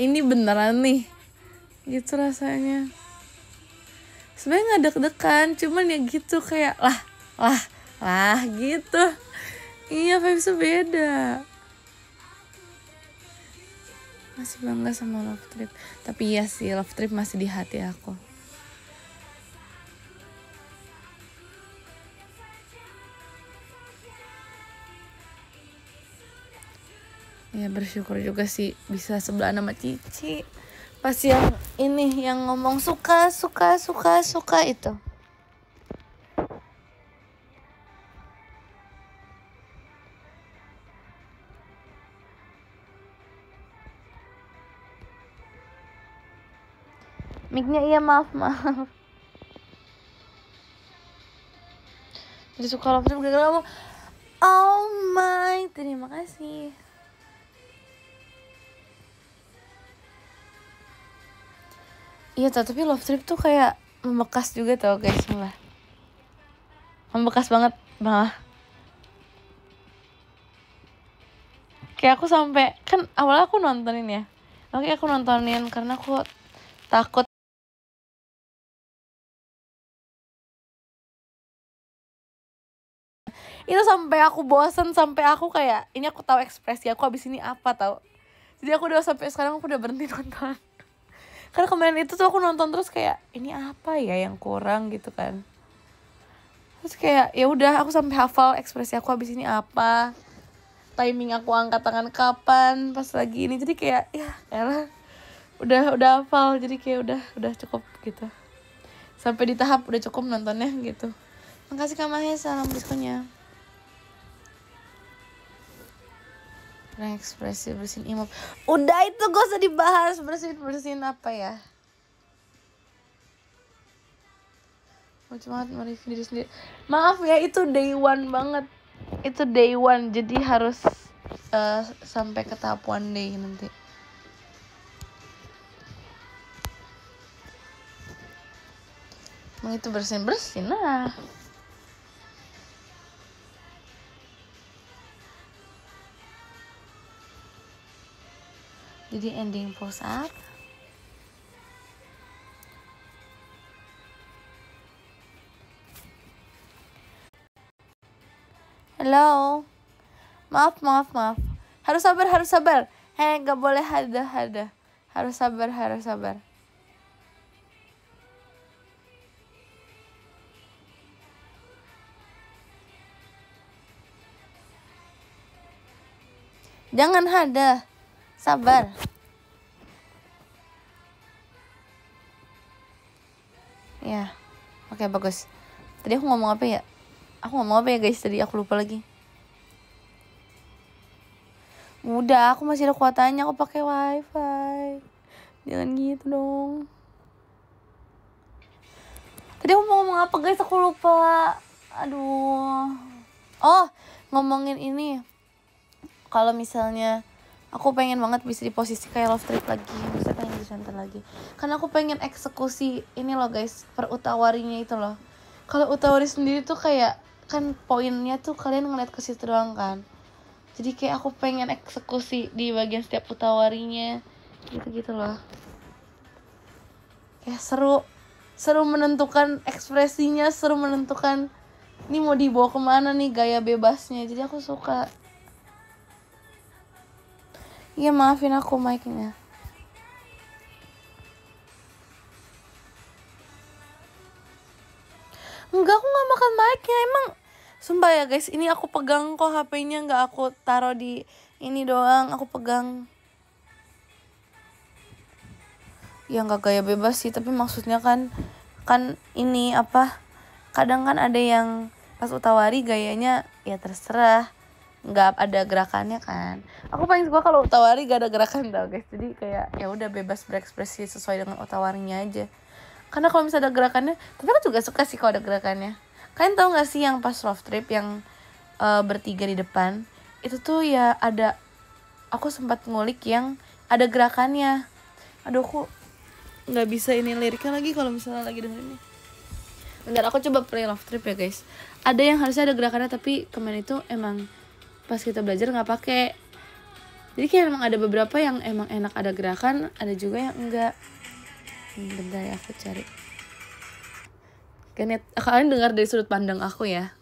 ini beneran nih gitu rasanya. Sebenarnya nggak deg-degan, cuman ya gitu kayak lah gitu. Iya, vibesnya beda. Masih bangga sama Love Trip. Tapi iya sih, Love Trip masih di hati aku. Ya bersyukur juga sih bisa sebelahan sama Cici. Pas yang ini yang ngomong suka itu. Mic-nya iya, maaf. Jadi suka Love Trip gara-gara kamu. Oh my, terima kasih. Iya tapi Love Trip tuh kayak membekas juga tau guys, malah membekas banget malah. Kayak aku sampai kan awalnya aku nontonin ya, oke aku nontonin karena aku takut itu, sampai aku bosen, sampai aku kayak ini aku tahu ekspresi aku abis ini apa tau. Jadi aku udah sampai sekarang aku udah berhenti nonton. Karena kemarin itu tuh aku nonton terus kayak ini apa ya yang kurang gitu kan. Terus kayak ya udah aku sampai hafal ekspresi aku abis ini apa, timing aku angkat tangan kapan pas lagi ini. Jadi kayak ya elah udah hafal, jadi kayak udah cukup gitu. Sampai di tahap udah cukup nontonnya gitu. Makasih Kak Mahe, salam diskonnya. Kurang ekspresi bersihin imop. Udah itu gak usah dibahas, bersihin apa ya. Lucu banget mereview diri sendiri. Maaf ya, itu day one banget. Itu day one, jadi harus sampai ke tahap one day nanti. Emang itu bersin lah. Jadi ending post up. Hello. Maaf. Harus sabar. Gak boleh hada. Harus sabar. Jangan hada. Sabar. Ya, oke bagus. Tadi aku ngomong apa ya? Aku ngomong apa ya guys? Tadi aku lupa lagi. Udah, aku masih ada kuotanya, aku pakai wifi. Jangan gitu dong. Tadi aku mau ngomong apa guys? Aku lupa. Aduh. Oh, ngomongin ini. Kalau misalnya aku pengen banget bisa di posisi kayak Love Trip lagi. Bisa pengen di center lagi. Karena aku pengen eksekusi ini loh guys, per utawarinya itu loh. Kalau utawari sendiri tuh kayak kan poinnya tuh kalian ngeliat ke situ doang kan. Jadi kayak aku pengen eksekusi di bagian setiap utawarinya gitu-gitu loh. Kayak seru menentukan ekspresinya, seru menentukan ini mau dibawa kemana nih gaya bebasnya. Jadi aku suka. Iya maafin aku mic-nya. Enggak, aku gak makan mic-nya. Emang sumpah ya guys, ini aku pegang kok HP-nya, gak aku taruh di ini doang, aku pegang. Ya gak gaya bebas sih, tapi maksudnya kan ini apa, kadang kan ada yang pas utawari gayanya ya terserah, gak ada gerakannya kan. Aku paling suka kalau utawari gak ada gerakan tau guys. Jadi kayak ya udah bebas berekspresi sesuai dengan utawarinya aja. Karena kalau misalnya ada gerakannya, tapi aku juga suka sih kalau ada gerakannya. Kalian tahu gak sih yang pas Love Trip yang bertiga di depan, itu tuh ya ada, aku sempat ngulik yang ada gerakannya. Aduh, aku nggak bisa ini liriknya lagi kalau misalnya lagi dengerin ini. Bentar, aku coba play Love Trip ya guys. Ada yang harusnya ada gerakannya, tapi kemarin itu emang pas kita belajar nggak pakai. Jadi kayak emang ada beberapa yang emang enak ada gerakan, ada juga yang enggak. Bentar ya, aku cari. Kalian dengar dari sudut pandang aku ya.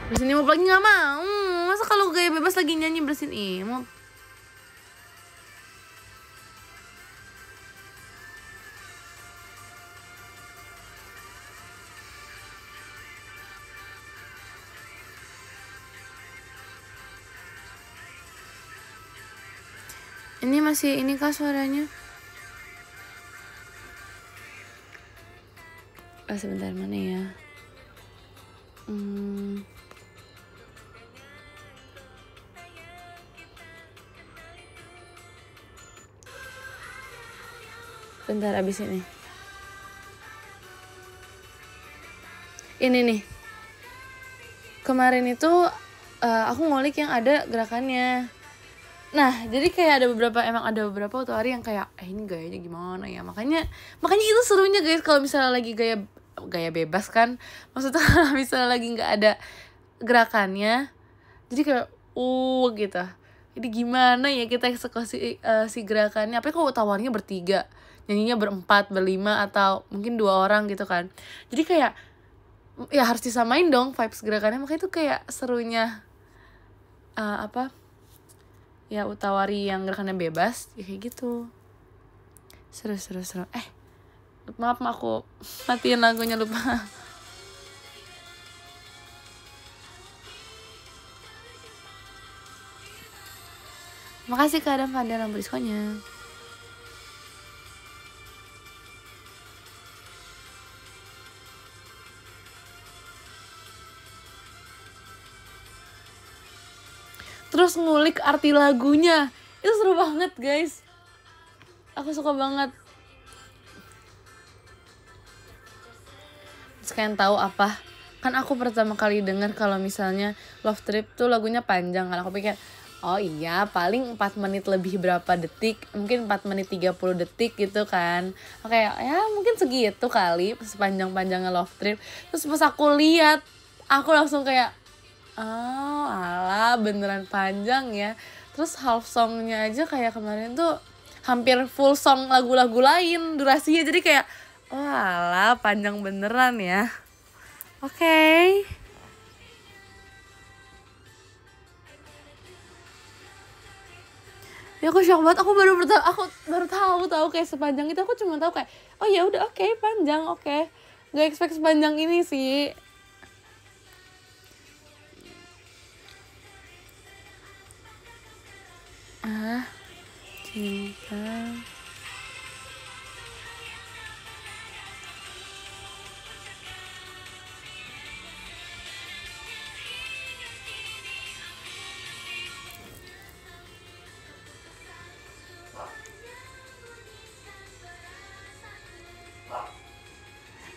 Bersin imop lagi gak mau. Masa kalau gaya bebas lagi nyanyi bersin imop? Ini masih ini kah suaranya? Sebentar, mana ya? Bentar, abis ini. Ini nih. Kemarin itu aku ngulik yang ada gerakannya. Nah, jadi kayak emang ada beberapa utawari yang kayak ini gayanya gimana ya. Makanya itu serunya guys kalau misalnya lagi gaya bebas kan. Maksudnya misalnya lagi nggak ada gerakannya. Jadi kayak gitu. Jadi gimana ya kita eksekusi si gerakannya. Apalagi kalau utawarnya bertiga, nyanyinya berempat, berlima, atau mungkin 2 orang gitu kan. Jadi kayak ya harus disamain dong vibes gerakannya. Makanya itu kayak serunya ya utawari yang gerakannya bebas ya kayak gitu. Seru. Maaf aku matiin lagunya, lupa. Makasih Kak Adam pada lampu diskonnya. Terus ngulik arti lagunya, itu seru banget guys. Aku suka banget. Terus kalian tahu apa? Kan aku pertama kali denger kalau misalnya Love Trip tuh lagunya panjang kan. Aku pikir oh iya paling 4 menit lebih berapa detik, mungkin 4 menit 30 detik gitu kan. Oke ya mungkin segitu kali sepanjang-panjangnya Love Trip. Terus pas aku lihat, aku langsung kayak oh alah beneran panjang ya. Terus half songnya aja kayak kemarin tuh hampir full song lagu-lagu lain durasinya. Jadi kayak oh alah panjang beneran ya. Oke. Ya aku shock banget. Aku baru tahu kayak sepanjang itu. Aku cuma tahu kayak oh ya udah oke, panjang oke. Gak expect sepanjang ini sih. cinta.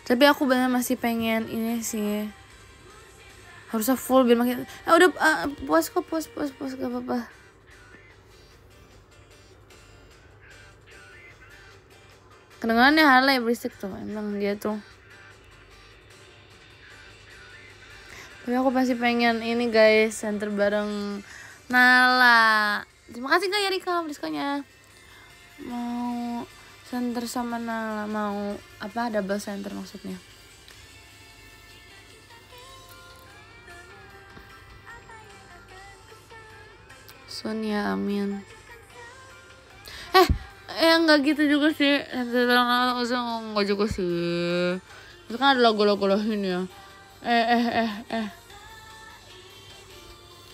Tapi aku bener masih pengen ini sih, harusnya full biar makin udah puas kok, puas gak apa-apa. Kedengarannya Harley berisik tuh, emang dia tuh. Tapi aku pasti pengen ini guys, center bareng Nala. Terima kasih Kak Yarika diskonya. Mau center sama Nala, mau apa, double center maksudnya. Sonia amin. Enggak gitu juga sih. Enggak juga sih. Itu kan ada lagu-lagu lain ya.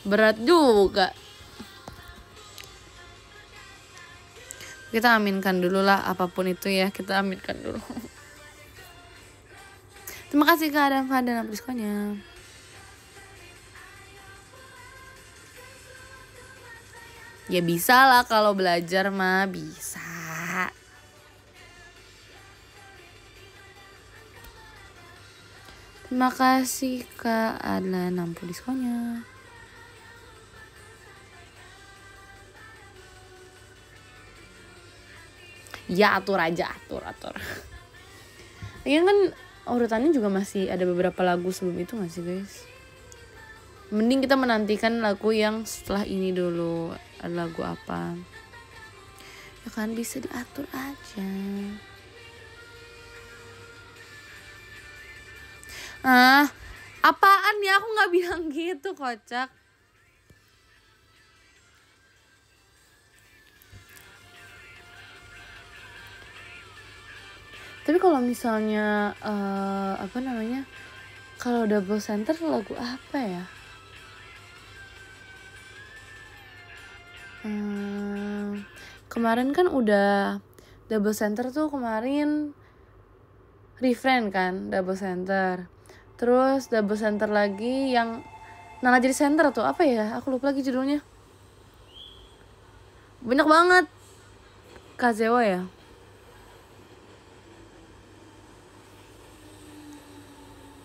Berat juga. Kita aminkan dulu lah apapun itu ya, kita aminkan dulu. Terima kasih Kak Adam Fadan diskonya. Ya bisa lah kalau belajar mah bisa. Terima kasih Kak Adlan 60 diskonnya. Ya atur aja, atur. Lagian kan urutannya juga masih ada beberapa lagu sebelum itu gak sih guys? Mending kita menantikan lagu yang setelah ini dulu. Ada lagu apa? Ya kan bisa diatur aja. Apaan ya, aku gak bilang gitu kocak. Tapi kalau misalnya kalau double center lagu apa ya? Kemarin kan udah double center tuh, kemarin refrain kan double center. Terus double center lagi yang Nala jadi center tuh apa ya? Aku lupa lagi judulnya. Banyak banget. Kazewa ya.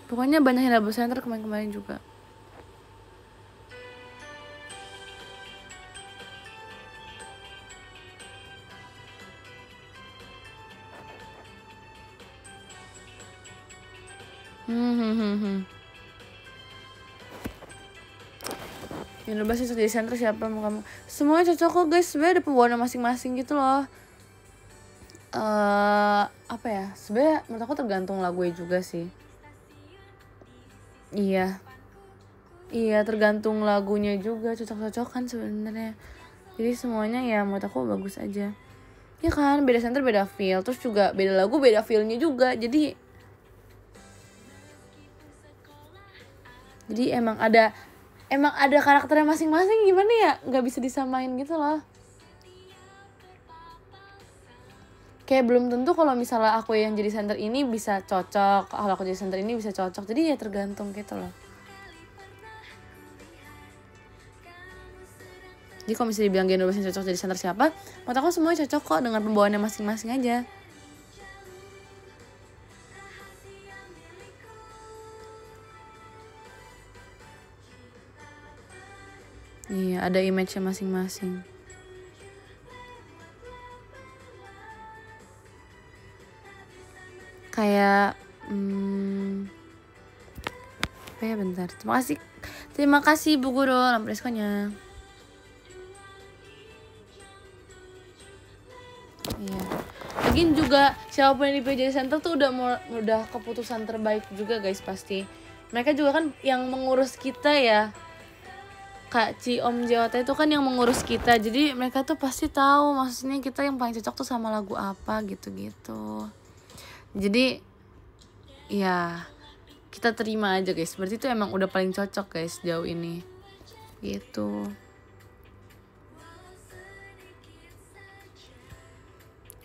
Pokoknya banyak yang double center kemarin juga. Yang lebih sih jadi center siapa mau kamu? Semuanya cocok kok guys. Sebenarnya ada pembawaannya masing-masing gitu loh. Apa ya? Sebenarnya menurut aku tergantung lagunya juga sih. Iya, tergantung lagunya juga, cocok-cocokan sebenarnya. Jadi semuanya ya menurut aku bagus aja. Ya kan, beda center beda feel, terus juga beda lagu beda feelnya juga. Jadi emang ada karakternya masing-masing, gimana ya? Nggak bisa disamain gitu loh. Kayak belum tentu kalau misalnya aku yang jadi center ini bisa cocok, kalau aku jadi center ini bisa cocok. Jadi ya tergantung gitu loh. Jadi kalau misalnya dibilang Gen 12 yang cocok jadi center siapa, menurut aku semuanya cocok kok dengan pembawaannya masing-masing aja. Iya, ada image-nya masing-masing. Kayak apa ya, bentar. Terima kasih Bu Guru lampu diskonya. Iya. Lagian juga siapapun yang dipilih jadi center tuh udah keputusan terbaik juga guys pasti. Mereka juga kan yang mengurus kita ya. Kak Ci Om JOT itu kan yang mengurus kita. Jadi mereka tuh pasti tahu maksudnya kita yang paling cocok tuh sama lagu apa gitu-gitu. Jadi ya kita terima aja guys. Berarti itu emang udah paling cocok guys jauh ini. Gitu.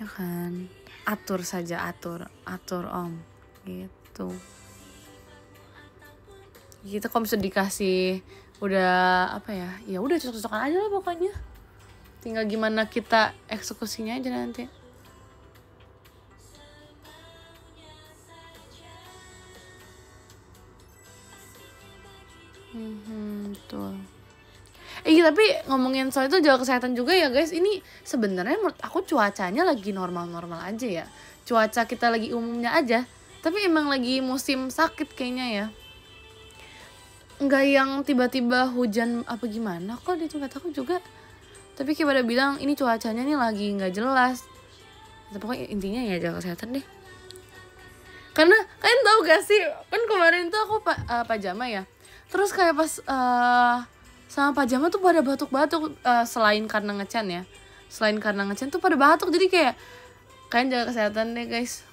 ya kan. Atur saja, atur om gitu. Kita kalau bisa dikasih udah apa ya udah cocok-cocokan aja lah pokoknya, tinggal gimana kita eksekusinya aja nanti. Betul. Tapi ngomongin soal itu jaga kesehatan juga ya guys. Ini sebenarnya menurut aku cuacanya lagi normal-normal aja ya. Cuaca kita lagi umumnya aja. Tapi emang lagi musim sakit kayaknya ya. Nggak yang tiba-tiba hujan apa gimana kok di tempat aku juga. Tapi kayak pada bilang ini cuacanya nih lagi nggak jelas. Tapi pokoknya intinya ya jaga kesehatan deh. Karena kalian tahu gak sih, kan kemarin tuh aku pajama ya. Terus kayak pas sama pajama tuh pada batuk-batuk, selain karena ngecan ya. Selain karena ngecan tuh pada batuk, jadi kayak kalian jaga kesehatan deh guys.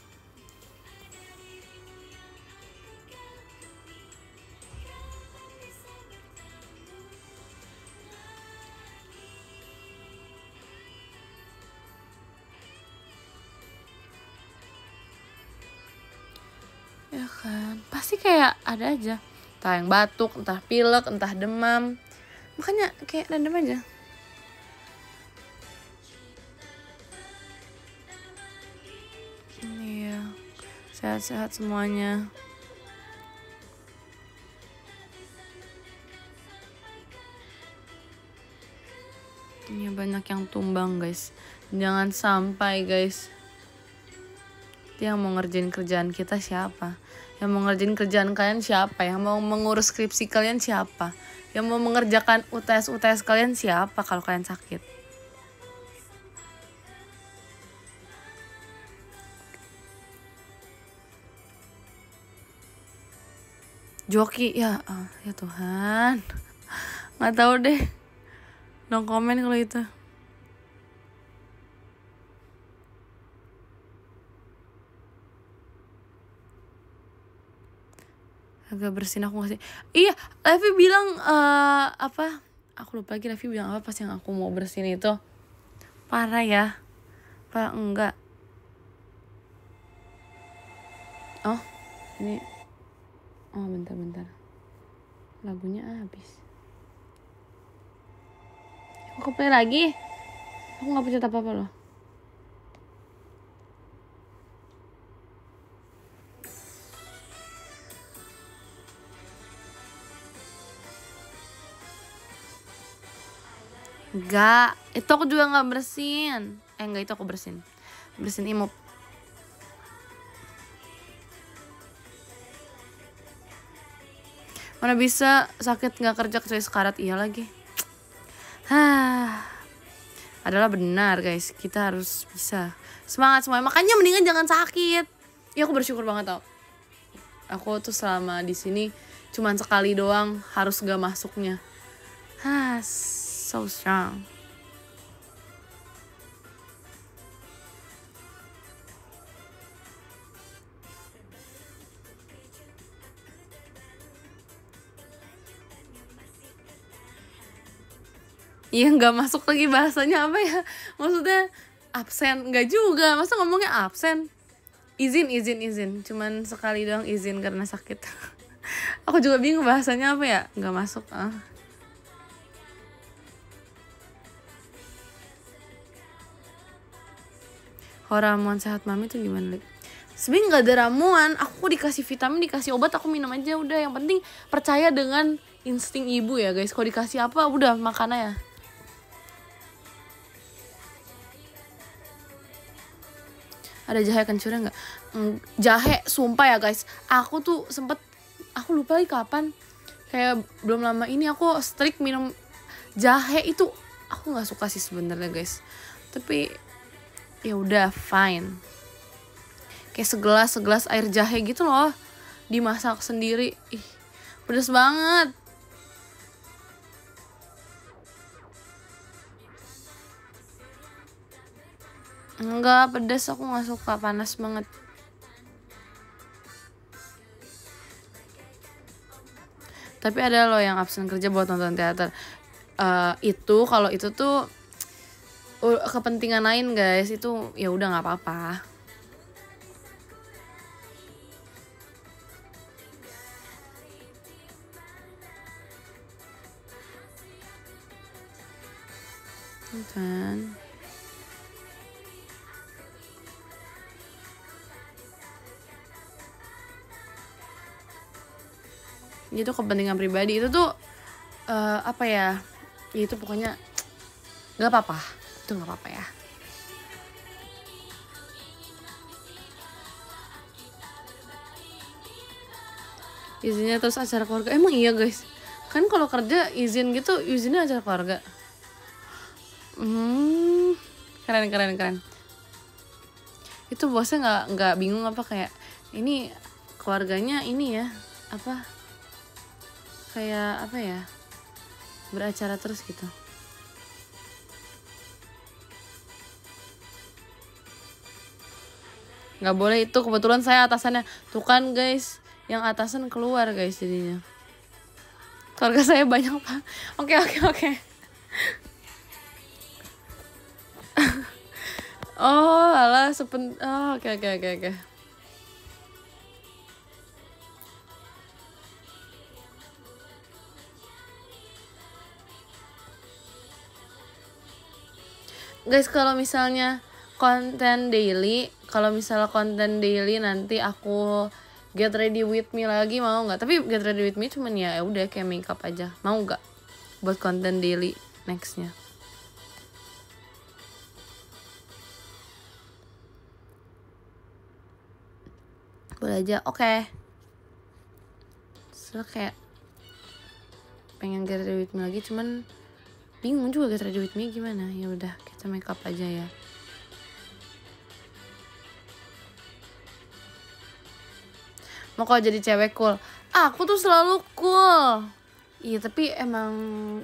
Ya kan, pasti kayak ada aja. Entah yang batuk, entah pilek, entah demam. Makanya kayak random aja. Iya, sehat-sehat semuanya. Ini banyak yang tumbang guys. Jangan sampai guys. Yang mau ngerjain kerjaan kita siapa? Yang mau ngerjain kerjaan kalian siapa? Yang mau mengurus skripsi kalian siapa? Yang mau mengerjakan UTS kalian siapa kalau kalian sakit? Joki ya Tuhan. Nggak tahu deh. No comment kalau itu. Agak bersin aku ngasih. Iya, Levi bilang apa? Aku lupa lagi Levi bilang apa pas yang aku mau bersin itu. Parah ya? Apa enggak? Oh, ini. Oh, bentar. Lagunya habis. Aku play lagi. Aku nggak pencet apa-apa loh. Enggak, itu aku juga nggak bersin. Enggak, itu aku bersin imop. Mana bisa sakit nggak kerja kecuali sekarat. Iya lagi. Adalah benar guys, kita harus bisa semangat semuanya. Makanya mendingan jangan sakit. Ya aku bersyukur banget tau. Aku tuh selama di sini cuman sekali doang harus gak masuknya. So strong. Iya nggak masuk lagi bahasanya apa ya? Maksudnya absen nggak juga? Masa ngomongnya absen? Izin. Cuman sekali doang izin karena sakit. Aku juga bingung bahasanya apa ya? Nggak masuk. Kalau ramuan sehat mami tuh gimana, Lik? Sebenernya nggak ada ramuan, aku dikasih vitamin, dikasih obat, aku minum aja udah. Yang penting percaya dengan insting ibu ya guys. Kalau dikasih apa udah makan aja. Ada jahe kencurnya nggak? Jahe sumpah ya guys, aku tuh aku lupa lagi kapan, kayak belum lama ini aku strict minum jahe itu. Aku nggak suka sih sebenarnya guys, tapi ya udah fine. Kayak segelas air jahe gitu loh, dimasak sendiri. Ih, pedes banget. Enggak, pedes, aku gak suka, panas banget. Tapi ada loh yang absen kerja buat nonton teater. Kalau itu tuh kepentingan lain guys, itu ya udah nggak apa-apa. Kan itu kepentingan pribadi, itu tuh apa ya, itu pokoknya nggak apa-apa, itu nggak apa-apa ya. Izinnya terus acara keluarga, emang iya guys, kan kalau kerja izin gitu, izinnya acara keluarga. Keren. Itu bosnya nggak bingung apa, kayak ini keluarganya ini ya apa, kayak apa ya, beracara terus gitu. Nggak boleh itu, kebetulan saya atasannya tuh kan guys, yang atasan keluar guys jadinya. Keluarga saya banyak pak. Oke. Oh alah oke. Guys, kalau misalnya konten daily nanti aku get ready with me lagi, mau nggak? Tapi get ready with me cuman ya udah kayak makeup aja, mau nggak buat konten daily nextnya? Boleh aja, oke. So kayak pengen get ready with me lagi, cuman bingung juga get ready with me gimana. Ya udah kita makeup aja ya. Mau kalau jadi cewek cool, aku tuh selalu cool. Iya tapi emang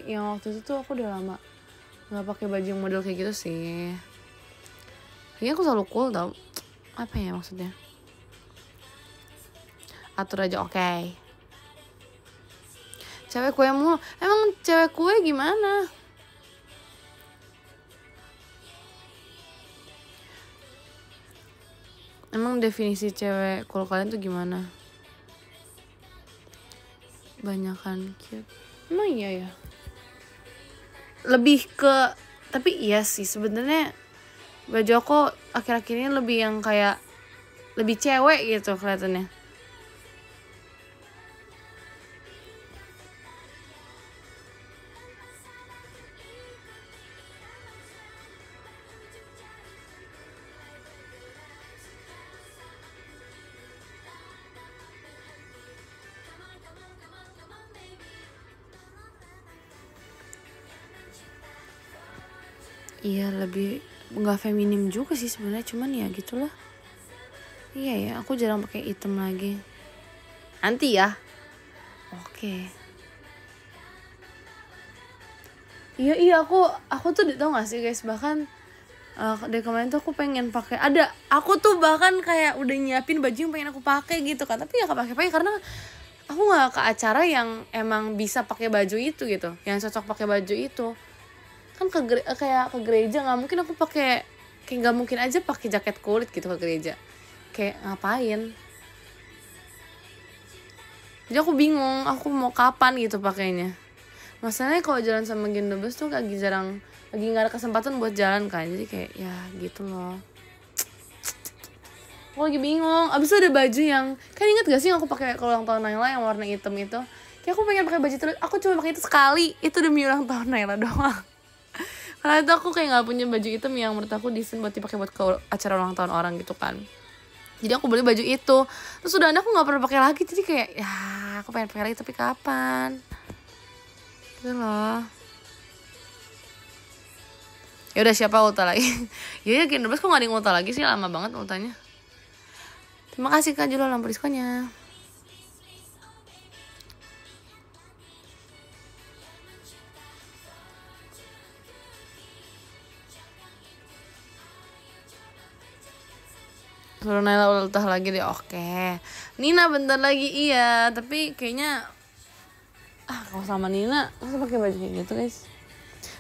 yang waktu itu tuh aku udah lama nggak pakai baju yang model kayak gitu sih. Kayaknya aku selalu cool tau. Apa ya maksudnya? Atur aja, oke. Cewek kue mulu, emang cewek kue gimana? Emang definisi cewek cool kalian tuh gimana? Banyakan cute. Emang iya ya? Lebih ke, tapi iya sih sebenarnya baju aku akhir-akhir ini lebih yang kayak lebih cewek gitu kelihatannya. Iya lebih nggak feminim juga sih sebenarnya, cuman ya gitulah. Iya ya, aku jarang pakai item lagi. Nanti ya. Oke. Iya aku tuh tau gak sih guys, bahkan dari kemarin tuh aku pengen pakai, aku tuh bahkan kayak udah nyiapin baju yang pengen aku pakai gitu kan, tapi ya kepake karena aku nggak ke acara yang emang bisa pakai baju itu gitu, yang cocok pakai baju itu kan kayak ke gereja nggak mungkin aku pakai, kayak nggak mungkin aja pakai jaket kulit gitu ke gereja, kayak ngapain. Jadi aku bingung aku mau kapan gitu pakainya. Masalahnya kalau jalan sama Gendobus tuh lagi nggak ada kesempatan buat jalan kan, jadi kayak ya gitu loh. Aku lagi bingung. Abis itu ada baju yang, kan inget gak sih yang aku pakai kalau ulang tahun Naila yang warna hitam itu? Kayak aku pengen pakai baju terus, aku cuma pakai itu sekali, itu demi ulang tahun Naila doang. Karena itu aku kayak nggak punya baju hitam yang menurut aku decent buat dipakai buat ke acara ulang tahun orang gitu kan. Jadi aku beli baju itu, terus udah aku nggak pernah pakai lagi, jadi kayak ya aku pengen pakai lagi tapi kapan? Gitu loh. Ya udah siapa ulta lagi? Ya Gendobus kok nggak ada yang ulta lagi sih, lama banget ultanya. Terima kasih Kak Jula lampu diskonnya. Suruh Naila ultah lagi deh, oke. Nina bentar lagi, iya. Tapi kayaknya kalau sama Nina masa pakai baju kayak gitu guys.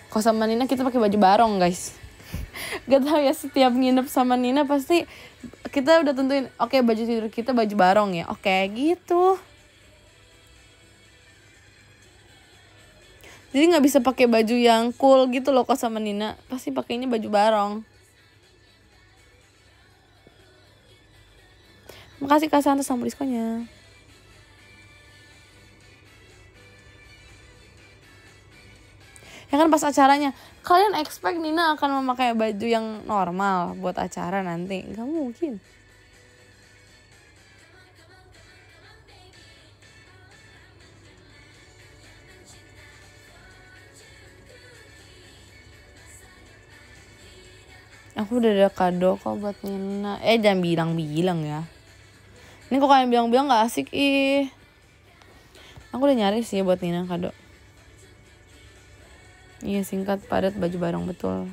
Kalau sama Nina kita pakai baju barong guys. Gak tau ya, setiap nginep sama Nina pasti kita udah tentuin, oke, baju tidur kita baju barong ya, oke gitu. Jadi nggak bisa pakai baju yang cool gitu loh kok sama Nina, pasti pakainya baju barong. Makasih Kak Santos sama diskonya. Ya kan pas acaranya, kalian expect Nina akan memakai baju yang normal buat acara nanti? Gak mungkin. Aku udah ada kado kok buat Nina. Jangan bilang-bilang ya. Ini kok kalian bilang-bilang gak asik ih. Aku udah nyari sih buat Nina kado. Iya, singkat, padat, baju bareng, betul.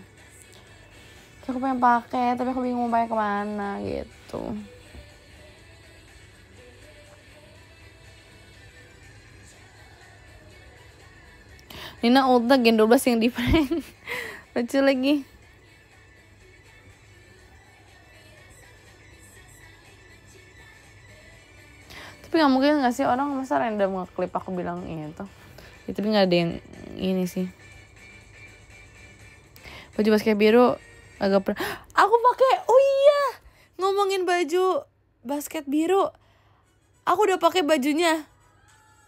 Aku pengen pakai, tapi aku bingung pakai kemana gitu. Nina ulta Gen 12 yang di prank. Lucu lagi. Tapi gak mungkin gak sih orang masa random nge-clip aku bilang ini tuh ya, tapi gak ada yang ini sih. Baju basket biru agak aku pakai. Oh iya, ngomongin baju basket biru, aku udah pakai bajunya.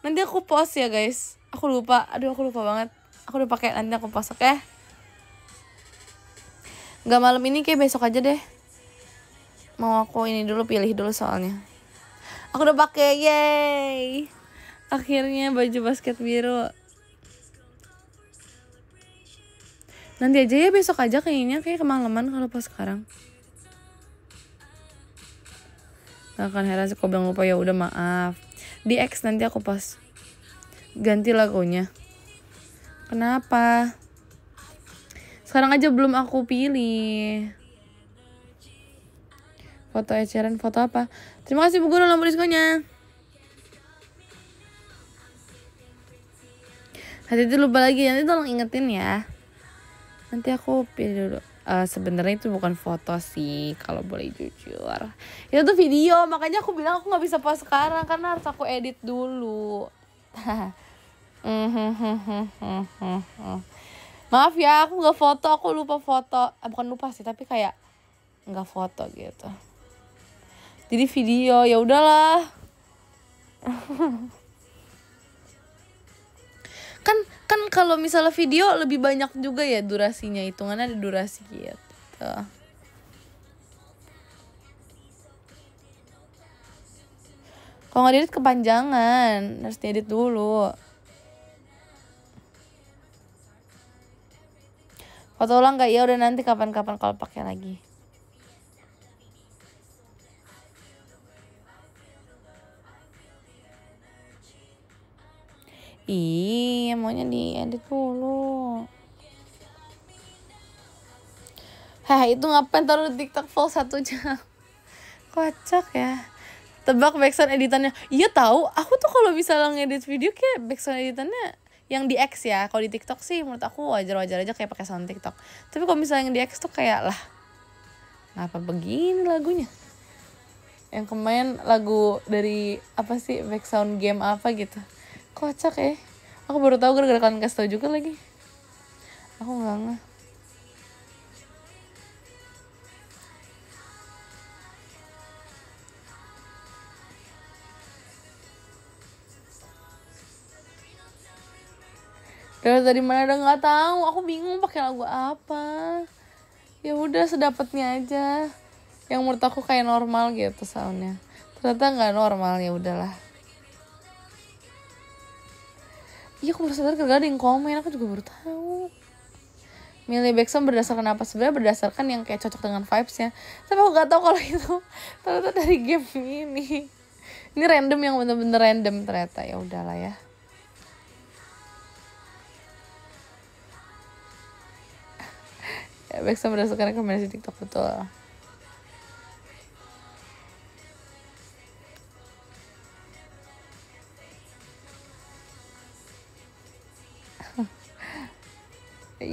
Nanti aku post ya guys. Aku lupa banget. Aku udah pakai, nanti aku post, oke? Gak malam ini, kayak besok aja deh. Mau aku ini dulu, pilih dulu soalnya. Aku udah pakai, yeay. Akhirnya baju basket biru. Nanti aja ya, besok aja kayaknya, kayak kemalaman kalau pas sekarang. Gak akan heran sih kalau bilang lupa, ya udah maaf. Di X nanti aku pas ganti lagunya. Kenapa? Sekarang aja belum aku pilih. Foto eceran, foto apa? Terima kasih Bu Guru nomor diskonya. Hati-hati lupa lagi, nanti tolong ingetin ya. Nanti aku pilih dulu. Sebenarnya itu bukan foto sih, kalau boleh jujur. Itu tuh video, makanya aku bilang aku nggak bisa post sekarang karena harus aku edit dulu. Maaf ya, aku nggak foto, aku lupa foto. Bukan lupa sih, tapi kayak nggak foto gitu. Jadi video, ya udahlah. kan kalau misalnya video lebih banyak juga ya durasinya, hitungannya ada durasi gitu. Kalau nggak diedit kepanjangan, harus diedit dulu. Foto ulang nggak? Ya udah, nanti kapan-kapan kalau pakai lagi. Ih, maunya diedit dulu. Itu ngapain taruh di TikTok full 1 jam? Kocak ya. Tebak backsound editannya. Iya tahu, aku tuh kalau misalnya ngedit video kayak backsound editannya yang di X ya. Kalau di TikTok sih menurut aku wajar-wajar aja kayak pakai sound TikTok. Tapi kalau misalnya yang di X tuh kayak lah, ngapa begini lagunya? Yang kemarin lagu dari apa sih, backsound game apa gitu. Kocak ya. Aku baru tahu gara-gara kalian kasih tau juga lagi. Aku nggak ngeh. Dari mana udah nggak tahu. Aku bingung pakai lagu apa. Ya udah sedapatnya aja. Yang menurut aku kayak normal gitu soundnya. Ternyata nggak normal, ya udahlah. Iya, aku baru sadar gara-gara ada yang komen, aku juga baru tahu. Milih backsound berdasarkan apa? Sebenarnya berdasarkan yang kayak cocok dengan vibes-nya. Tapi aku gak tahu kalau itu ternyata dari game ini. Ini random, yang bener-bener random ternyata. Ya udahlah ya. Ya, backsound berdasarkan rekomendasi TikTok, betul.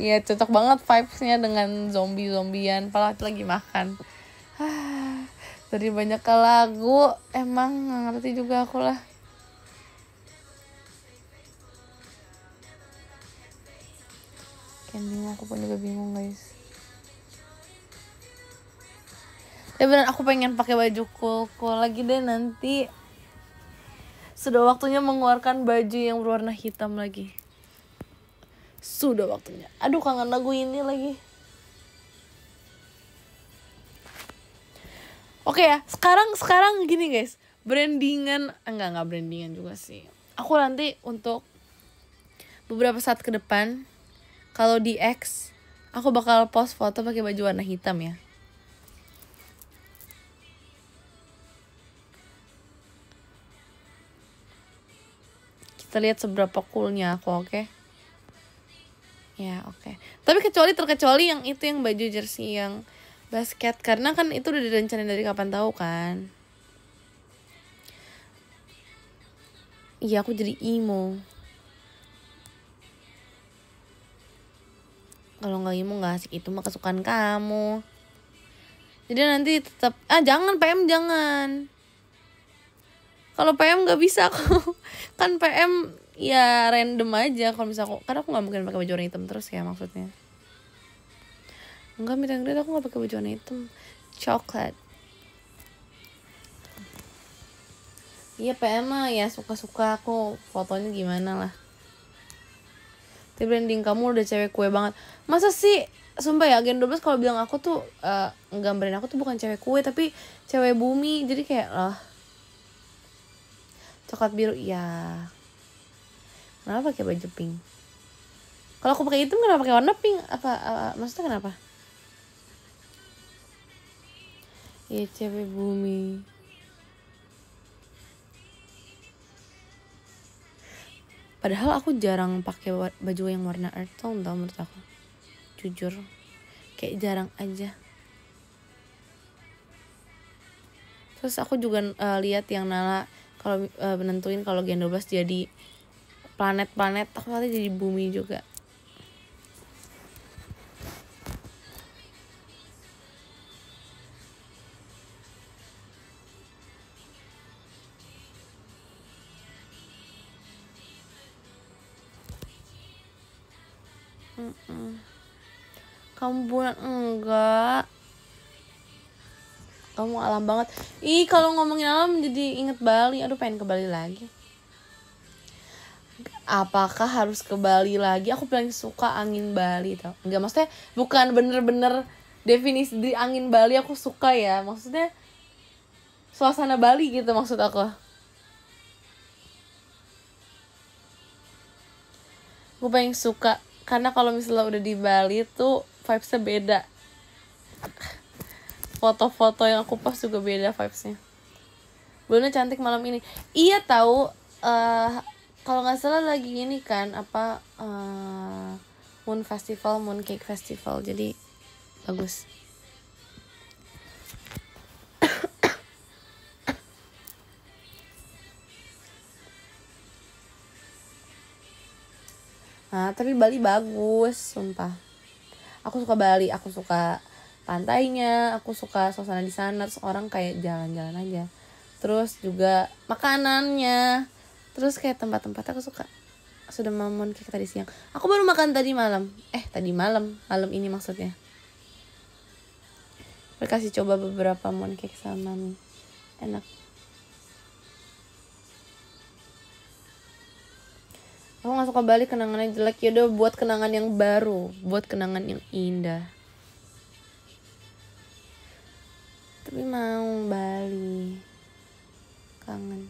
Iya cocok banget vibesnya dengan zombie-zombian, apalagi lagi makan. Dari banyak lagu emang nggak ngerti juga aku lah. Kan bingung, aku pun juga bingung guys. Ya bener, aku pengen pakai baju cool lagi deh nanti. Sudah waktunya mengeluarkan baju yang berwarna hitam lagi. Sudah waktunya. Aduh kangen lagu ini lagi. Oke ya, sekarang gini guys. Brandingan, enggak brandingan juga sih. Aku nanti untuk beberapa saat ke depan, kalau di X, aku bakal post foto pakai baju warna hitam ya. Kita lihat seberapa coolnya aku, oke? Ya, oke. Tapi terkecuali yang itu, yang baju jersey yang basket, karena kan itu udah direncanain dari kapan tahu kan. Iya, aku jadi emo. Kalau nggak emo nggak asik, itu mah kesukaan kamu. Jadi nanti tetap jangan PM, jangan. Kalau PM nggak bisa aku. Kan PM ya random aja kalau misalnya karena aku nggak mungkin pakai baju warna hitam terus ya maksudnya. Enggak, meet and greet aku nggak pakai baju warna hitam, coklat. Iya PM mah ya suka-suka aku fotonya gimana lah. Tapi branding kamu udah cewek kue banget. Masa sih? Sumpah ya, Gen 12 kalau bilang aku tuh nggambarin aku tuh bukan cewek kue tapi cewek bumi. Jadi kayak coklat biru ya. Kenapa pakai baju pink? Kalau aku pakai hitam kenapa pakai warna pink? Maksudnya kenapa? Ya cewek bumi. Padahal aku jarang pakai baju yang warna earth tone tau menurut aku. Jujur, kayak jarang aja. Terus aku juga lihat yang Nala kalau menentuin kalau Gen 12 jadi planet-planet, aku nanti jadi bumi juga. Kamu bulan enggak. Kamu alam banget. Ih, kalau ngomongin alam jadi inget Bali. Aduh, pengen ke Bali lagi. Apakah harus ke Bali lagi? Aku paling suka angin Bali tau. Enggak, maksudnya bukan bener-bener definisi di angin Bali aku suka ya. Maksudnya suasana Bali gitu maksud aku. Aku paling suka karena kalau misalnya udah di Bali tuh vibesnya beda. Foto-foto yang aku post juga beda vibesnya. Bulannya cantik malam ini. Iya tahu. Kalau nggak salah lagi ini kan Moon Festival, Moon Cake Festival. Jadi bagus. Nah, tapi Bali bagus, sumpah. Aku suka Bali, aku suka pantainya, aku suka suasana di sana, terus orang kayak jalan-jalan aja. Terus juga makanannya, terus kayak tempat-tempat aku suka. Sudah makan kayak tadi siang. Aku baru makan tadi malam. Malam ini maksudnya. Aku kasih coba beberapa mooncake sama mie. Enak. Aku gak suka Bali, kenangannya jelek. Yaudah buat kenangan yang baru, buat kenangan yang indah. Tapi mau Bali, kangen.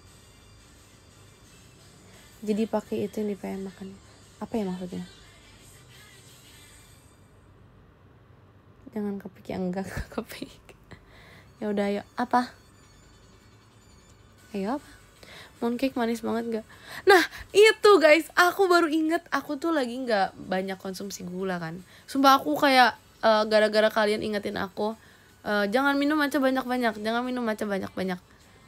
Jadi pakai itu yang di PM makan. Apa ya maksudnya? Jangan kepikir, enggak kepikir. Ya udah, ayo. Apa? Ayo apa? Mooncake manis banget gak? Nah itu guys, aku baru inget aku tuh lagi gak banyak konsumsi gula kan. Sumpah aku kayak gara-gara kalian ingetin aku jangan minum matcha banyak-banyak, jangan minum matcha banyak-banyak.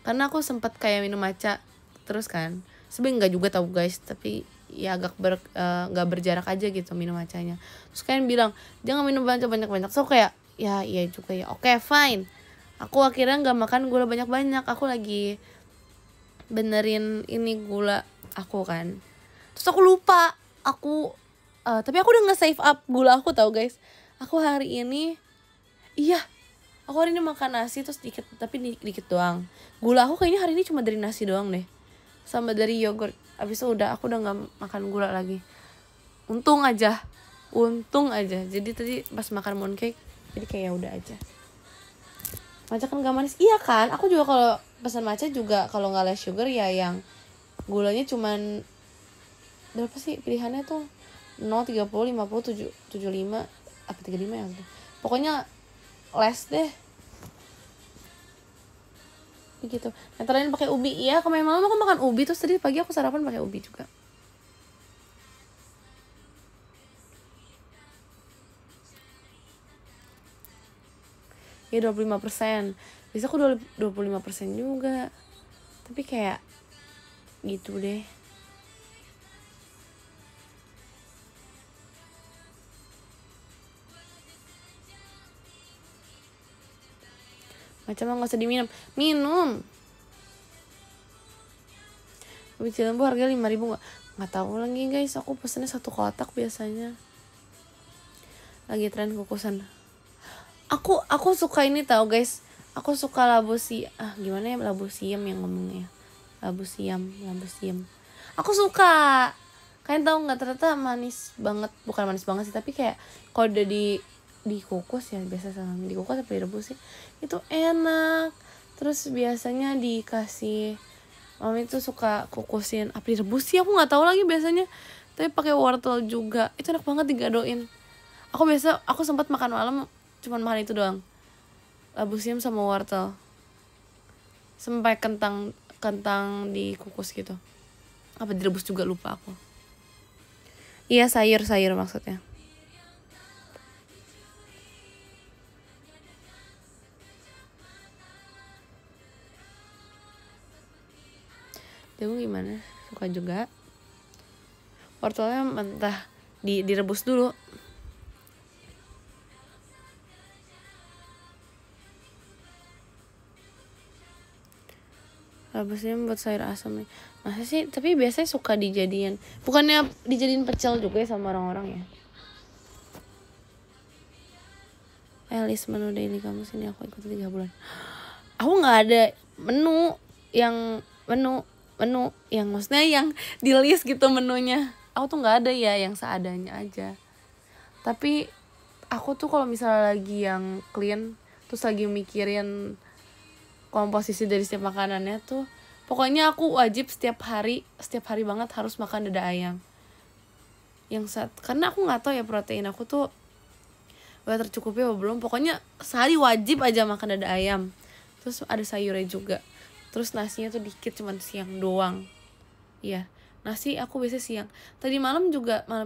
Karena aku sempet kayak minum matcha terus kan. Sebenernya gak juga tau guys, tapi ya agak nggak berjarak aja gitu minum matchanya. Terus kalian bilang jangan minum banyak. So kayak ya iya juga ya, oke fine. Aku akhirnya nggak makan gula banyak. Aku lagi benerin ini gula aku kan. Terus aku lupa tapi aku udah nge-save up gula aku tau guys. Aku hari ini makan nasi terus dikit, tapi dikit doang. Gula aku kayaknya hari ini cuma dari nasi doang deh, sama dari yogurt. Abis itu aku udah nggak makan gula lagi. Untung aja. Jadi tadi pas makan mooncake jadi kayak udah aja. Matcha kan gak manis. Iya kan, aku juga kalau pesan matcha juga kalau nggak less sugar ya yang gulanya cuman berapa sih pilihannya tuh 0, 30, 50, 75 apa 35 ya gitu. Pokoknya less deh gitu. Yang terakhir pakai ubi. Iya, kemarin malam aku makan ubi, terus tadi pagi aku sarapan pakai ubi juga. Ya 25%. Bisa aku 25% juga. Tapi kayak gitu deh. Macam gak usah diminum. Minum. Ubi Cilembu harga 5.000 nggak tahu lagi guys. Aku pesennya 1 kotak biasanya. Lagi tren kukusan. Aku suka ini tau guys. Aku suka labu gimana ya labu siam yang ngomongnya. Labu siam. Aku suka. Kalian tahu nggak, ternyata manis banget. Bukan manis banget sih, tapi kayak kalau udah dikukus ya, biasa sama dikukus atau direbus sih itu enak. Terus biasanya dikasih, mami tuh suka kukusin apa direbus sih, aku nggak tahu lagi biasanya, tapi pakai wortel juga, itu enak banget digadoin. Aku sempat makan malam cuman makan itu doang, labu siam sama wortel, sampai kentang dikukus gitu, apa direbus juga lupa aku. Iya sayur maksudnya. Jagung gimana? Suka juga. Wortelnya mentah direbus dulu. Rebusnya buat sayur asam nih. Masa sih? Tapi biasanya suka dijadiin. Bukannya dijadiin pecel juga ya sama orang-orang ya? List menu daily kamu sini aku ikuti 3 bulan. Aku nggak ada menu yang maksudnya yang di list gitu menunya. Aku tuh nggak ada ya, yang seadanya aja. Tapi aku tuh kalau misalnya lagi yang clean, terus lagi mikirin komposisi dari setiap makanannya tuh, pokoknya aku wajib setiap hari banget harus makan dada ayam. Karena aku nggak tahu ya protein aku tuh udah tercukupi apa belum. Pokoknya sehari wajib aja makan dada ayam. Terus ada sayurnya juga. Terus nasinya tuh dikit, cuman siang doang. Iya, nasi aku biasa siang. Malam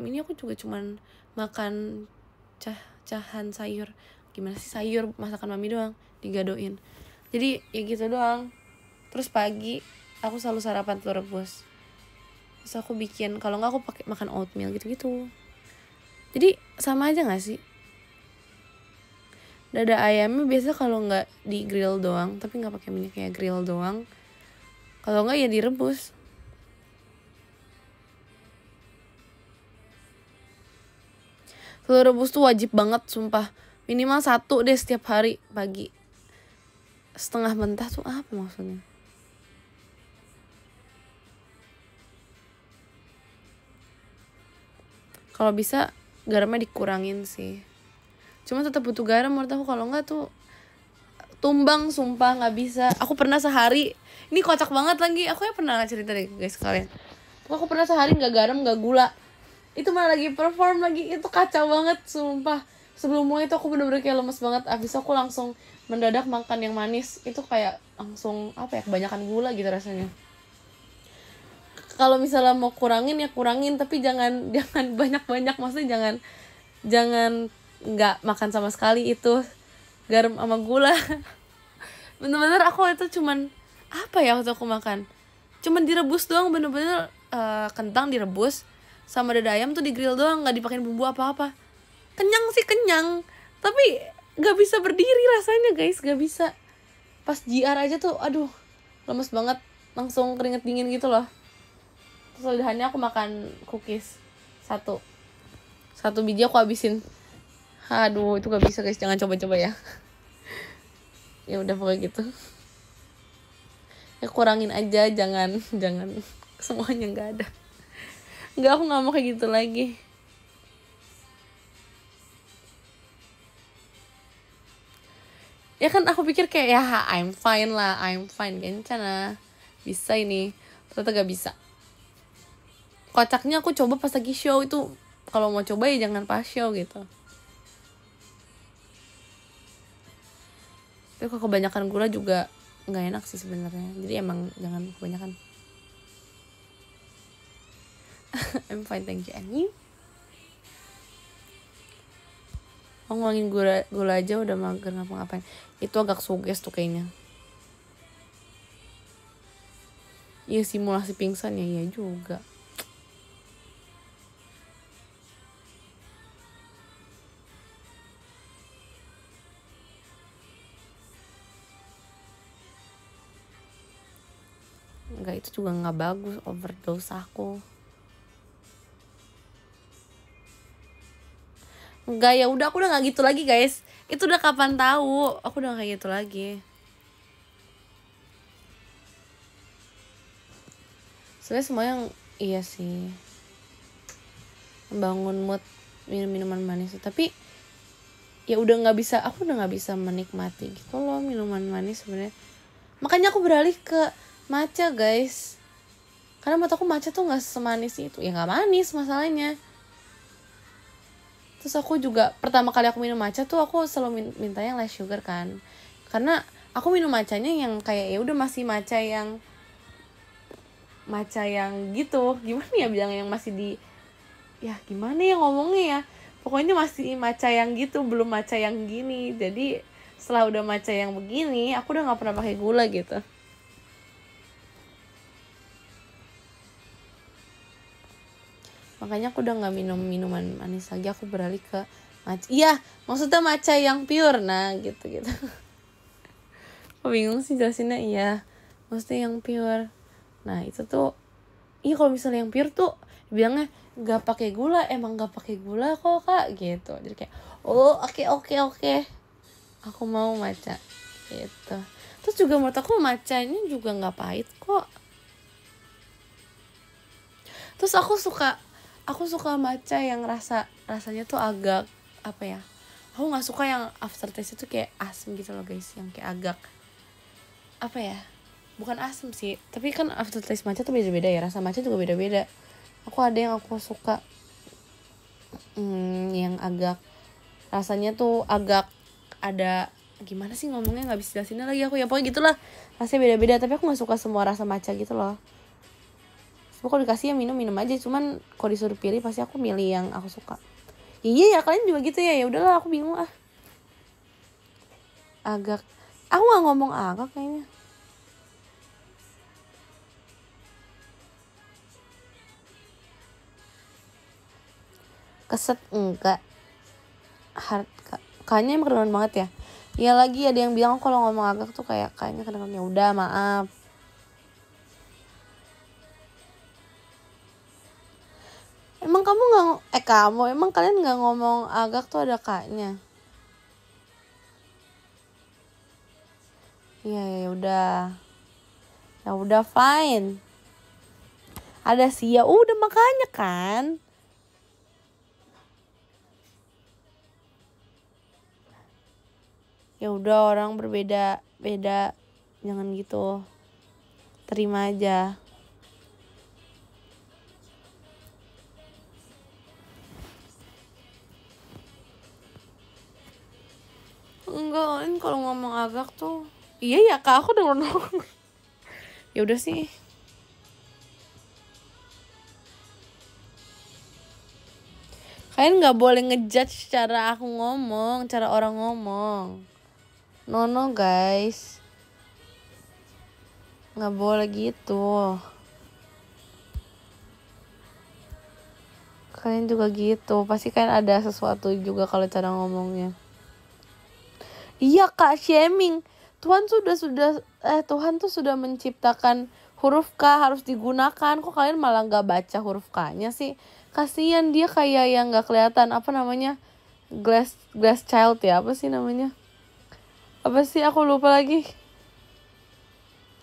ini aku juga cuman makan cahan sayur. Gimana sih, sayur masakan mami doang digadoin. Jadi ya gitu doang. Terus pagi aku selalu sarapan telur rebus. Terus aku bikin, kalau nggak aku pakai makan oatmeal gitu. Jadi sama aja nggak sih? Dada ayamnya biasa kalau nggak di grill doang, tapi nggak pakai minyak, kayak grill doang. Kalau nggak ya direbus. Telur rebus tuh wajib banget, sumpah. Minimal 1 deh setiap hari pagi. Setengah mentah tuh apa maksudnya? Kalau bisa garamnya dikurangin sih. Cuma tetap butuh garam menurut aku, kalau enggak tuh tumbang, sumpah nggak bisa. Aku pernah sehari, ini kocak banget lagi. Aku ya pernah cerita deh guys kalian. Aku pernah sehari nggak garam nggak gula. Itu malah lagi perform lagi, itu kacau banget sumpah. Sebelum mulai itu aku bener-bener kayak lemes banget. Abis aku langsung mendadak makan yang manis. Itu kayak langsung kebanyakan gula gitu rasanya. Kalau misalnya mau kurangin ya kurangin, tapi jangan banyak-banyak. Maksudnya jangan nggak makan sama sekali itu garam sama gula. Bener-bener aku itu cuman waktu aku makan cuman direbus doang, bener-bener kentang direbus, sama dada ayam tuh di grill doang, nggak dipakein bumbu apa-apa. Kenyang sih kenyang, tapi nggak bisa berdiri rasanya guys, nggak bisa. Pas JR aja tuh aduh lemes banget, langsung keringet dingin gitu loh. Terus lidahannya aku makan cookies satu biji aku habisin. Aduh itu gak bisa guys, jangan coba-coba ya. Ya udah pokoknya gitu ya, kurangin aja, jangan semuanya nggak ada. Nggak, aku nggak mau kayak gitu lagi. Ya kan aku pikir kayak ya I'm fine kencana bisa ini, ternyata gak bisa. Kocaknya aku coba pas lagi show itu, kalau mau coba ya jangan pas show gitu. Tapi kalau kebanyakan gula juga nggak enak sih sebenarnya, jadi emang jangan kebanyakan. I'm fine thank you, and you? Ngomongin gula aja udah mager ngapa-ngapain. Itu agak suges tuh kayaknya. Iya simulasi pingsan ya, iya juga. Enggak, itu juga nggak bagus, overdose aku. Enggak, ya udah aku udah nggak gitu lagi guys. Itu udah kapan tahu, aku udah kayak gitu lagi. Sebenarnya semua yang iya sih, membangun mood minuman manis, tapi ya udah nggak bisa, aku udah nggak bisa menikmati gitu loh minuman manis sebenarnya. Makanya aku beralih ke matcha guys, karena menurut aku matcha tuh nggak semanis itu. Ya nggak manis masalahnya. Terus aku juga pertama kali aku minum matcha tuh aku selalu minta yang less sugar kan, karena aku minum matchanya yang kayak ya udah masih matcha yang gitu, gimana ya bilang, yang masih di, ya gimana ya ngomongnya ya, pokoknya masih matcha yang gitu, belum matcha yang gini. Jadi setelah udah matcha yang begini, aku udah nggak pernah pakai gula gitu. Makanya aku udah nggak minum minuman manis lagi, aku beralih ke matcha. Iya, maksudnya matcha yang pure, nah gitu. Aku bingung sih jelasinnya. Iya, maksudnya yang pure. Nah itu tuh, iya kalau misalnya yang pure tuh bilangnya nggak pakai gula, emang nggak pakai gula kok kak gitu. Jadi kayak oh oke, aku mau matcha gitu. Terus juga menurut aku matchanya juga nggak pahit kok. Terus aku suka matcha yang rasanya tuh agak apa ya, aku nggak suka yang aftertaste itu kayak asem gitu loh guys, yang kayak agak apa ya, bukan asem sih, tapi kan aftertaste matcha tuh beda-beda ya, rasa matcha juga beda-beda. Aku ada yang aku suka yang agak rasanya tuh agak ada, gimana sih ngomongnya, nggak bisa jelasinnya lagi aku ya, pokoknya gitulah, rasanya beda-beda. Tapi aku nggak suka semua rasa matcha gitu loh. Semua kalau dikasih ya minum aja, cuman kalau disuruh pilih pasti aku milih yang aku suka. Iya ya kalian juga gitu ya, ya udahlah aku bingung agak, aku nggak ngomong agak kayaknya. Keset enggak, kayaknya emang kedengeran banget ya. Ya lagi ada yang bilang kalau ngomong agak tuh kayaknya kedengeran. Ya udah maaf. Emang kamu nggak emang kalian nggak ngomong agak tuh ada kaknya? Iya ya udah fine. Ada sih ya udah makanya kan. Ya udah orang berbeda jangan gitu, terima aja. Enggak, ini kalau ngomong agak tuh iya ya kak, aku denger. Ya udah sih. Kalian nggak boleh ngejudge cara aku ngomong, cara orang ngomong. No guys, nggak boleh gitu. Kalian juga gitu, pasti kan ada sesuatu juga kalau cara ngomongnya. Iya Kak, shaming. Tuhan tuh sudah menciptakan huruf K harus digunakan. Kok kalian malah nggak baca huruf K-nya sih? Kasian dia kayak yang nggak kelihatan, apa namanya, glass child ya, apa sih namanya? Apa sih, aku lupa lagi.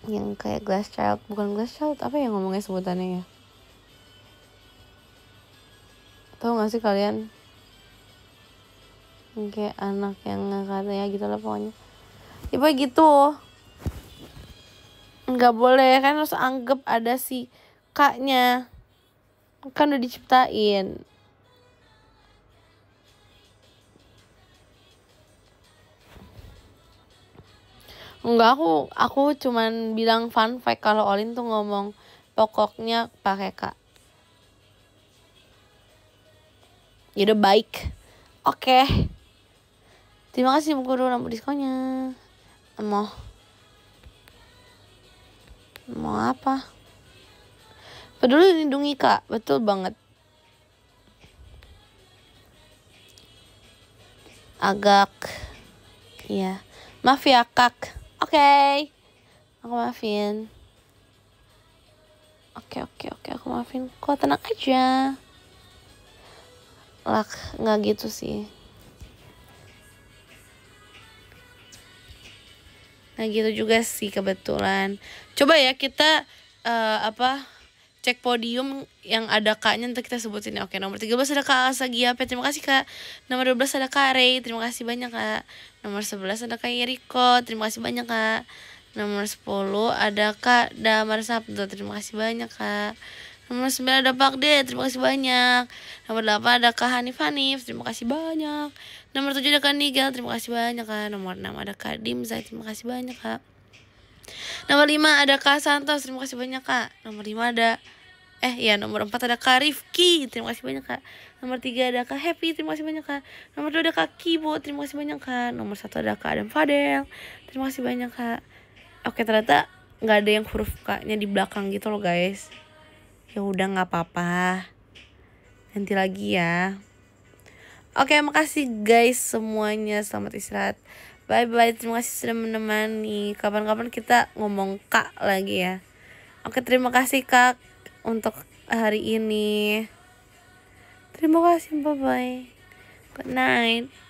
Yang kayak glass child, bukan glass child, apa yang ngomongnya sebutannya ya? Tahu nggak sih kalian? Yang kayak anak yang nggak ya gitu lah pokoknya. Ya pokoknya gitu. Nggak boleh kan, harus anggap ada si K-nya. Kan udah diciptain. Enggak, aku cuman bilang fun fact kalau Olin tuh ngomong pokoknya pakai K. Yaudah baik. Oke. Terima kasih Bu Guru lampu diskonnya. Mau apa? Peduli lindungi Kak, betul banget. Agak, iya. Maaf ya Kak. Oke. Aku maafin. Oke, aku maafin. Kok tenang aja. Lah, nggak gitu sih. Nah gitu juga sih kebetulan. Coba ya kita cek podium yang ada Kak-nya, nanti kita sebutin ya. Oke, nomor 13 ada Kak Asagiape, terima kasih Kak. Nomor 12 ada Kak Rey, terima kasih banyak Kak. Nomor 11 ada Kak Yeriko, terima kasih banyak Kak. Nomor 10 ada Kak Damar Sabdo, terima kasih banyak Kak. Nomor 9 ada Pak D, terima kasih banyak. Nomor 8 ada Kak Hanif, terima kasih banyak. Nomor 7 ada Kak Nigel, terima kasih banyak Kak. Nomor 6 ada Kak Dimzai, terima kasih banyak Kak. Nomor 5 ada Kak Santos, terima kasih banyak Kak. Nomor 5 ada nomor 4 ada Kak Rifki, terima kasih banyak Kak. Nomor 3 ada Kak Happy, terima kasih banyak Kak. Nomor 2 ada Kak Kibo, terima kasih banyak Kak. Nomor 1 ada Kak Adam Fadel, terima kasih banyak Kak. Oke, ternyata gak ada yang huruf K-nya di belakang gitu loh guys. Ya udah, gak apa-apa, nanti lagi ya. Oke, makasih guys semuanya, selamat istirahat. Bye-bye, terima kasih sudah menemani. Kapan-kapan kita ngomong Kak lagi ya. Oke, terima kasih Kak untuk hari ini. Terima kasih, bye-bye. Good night.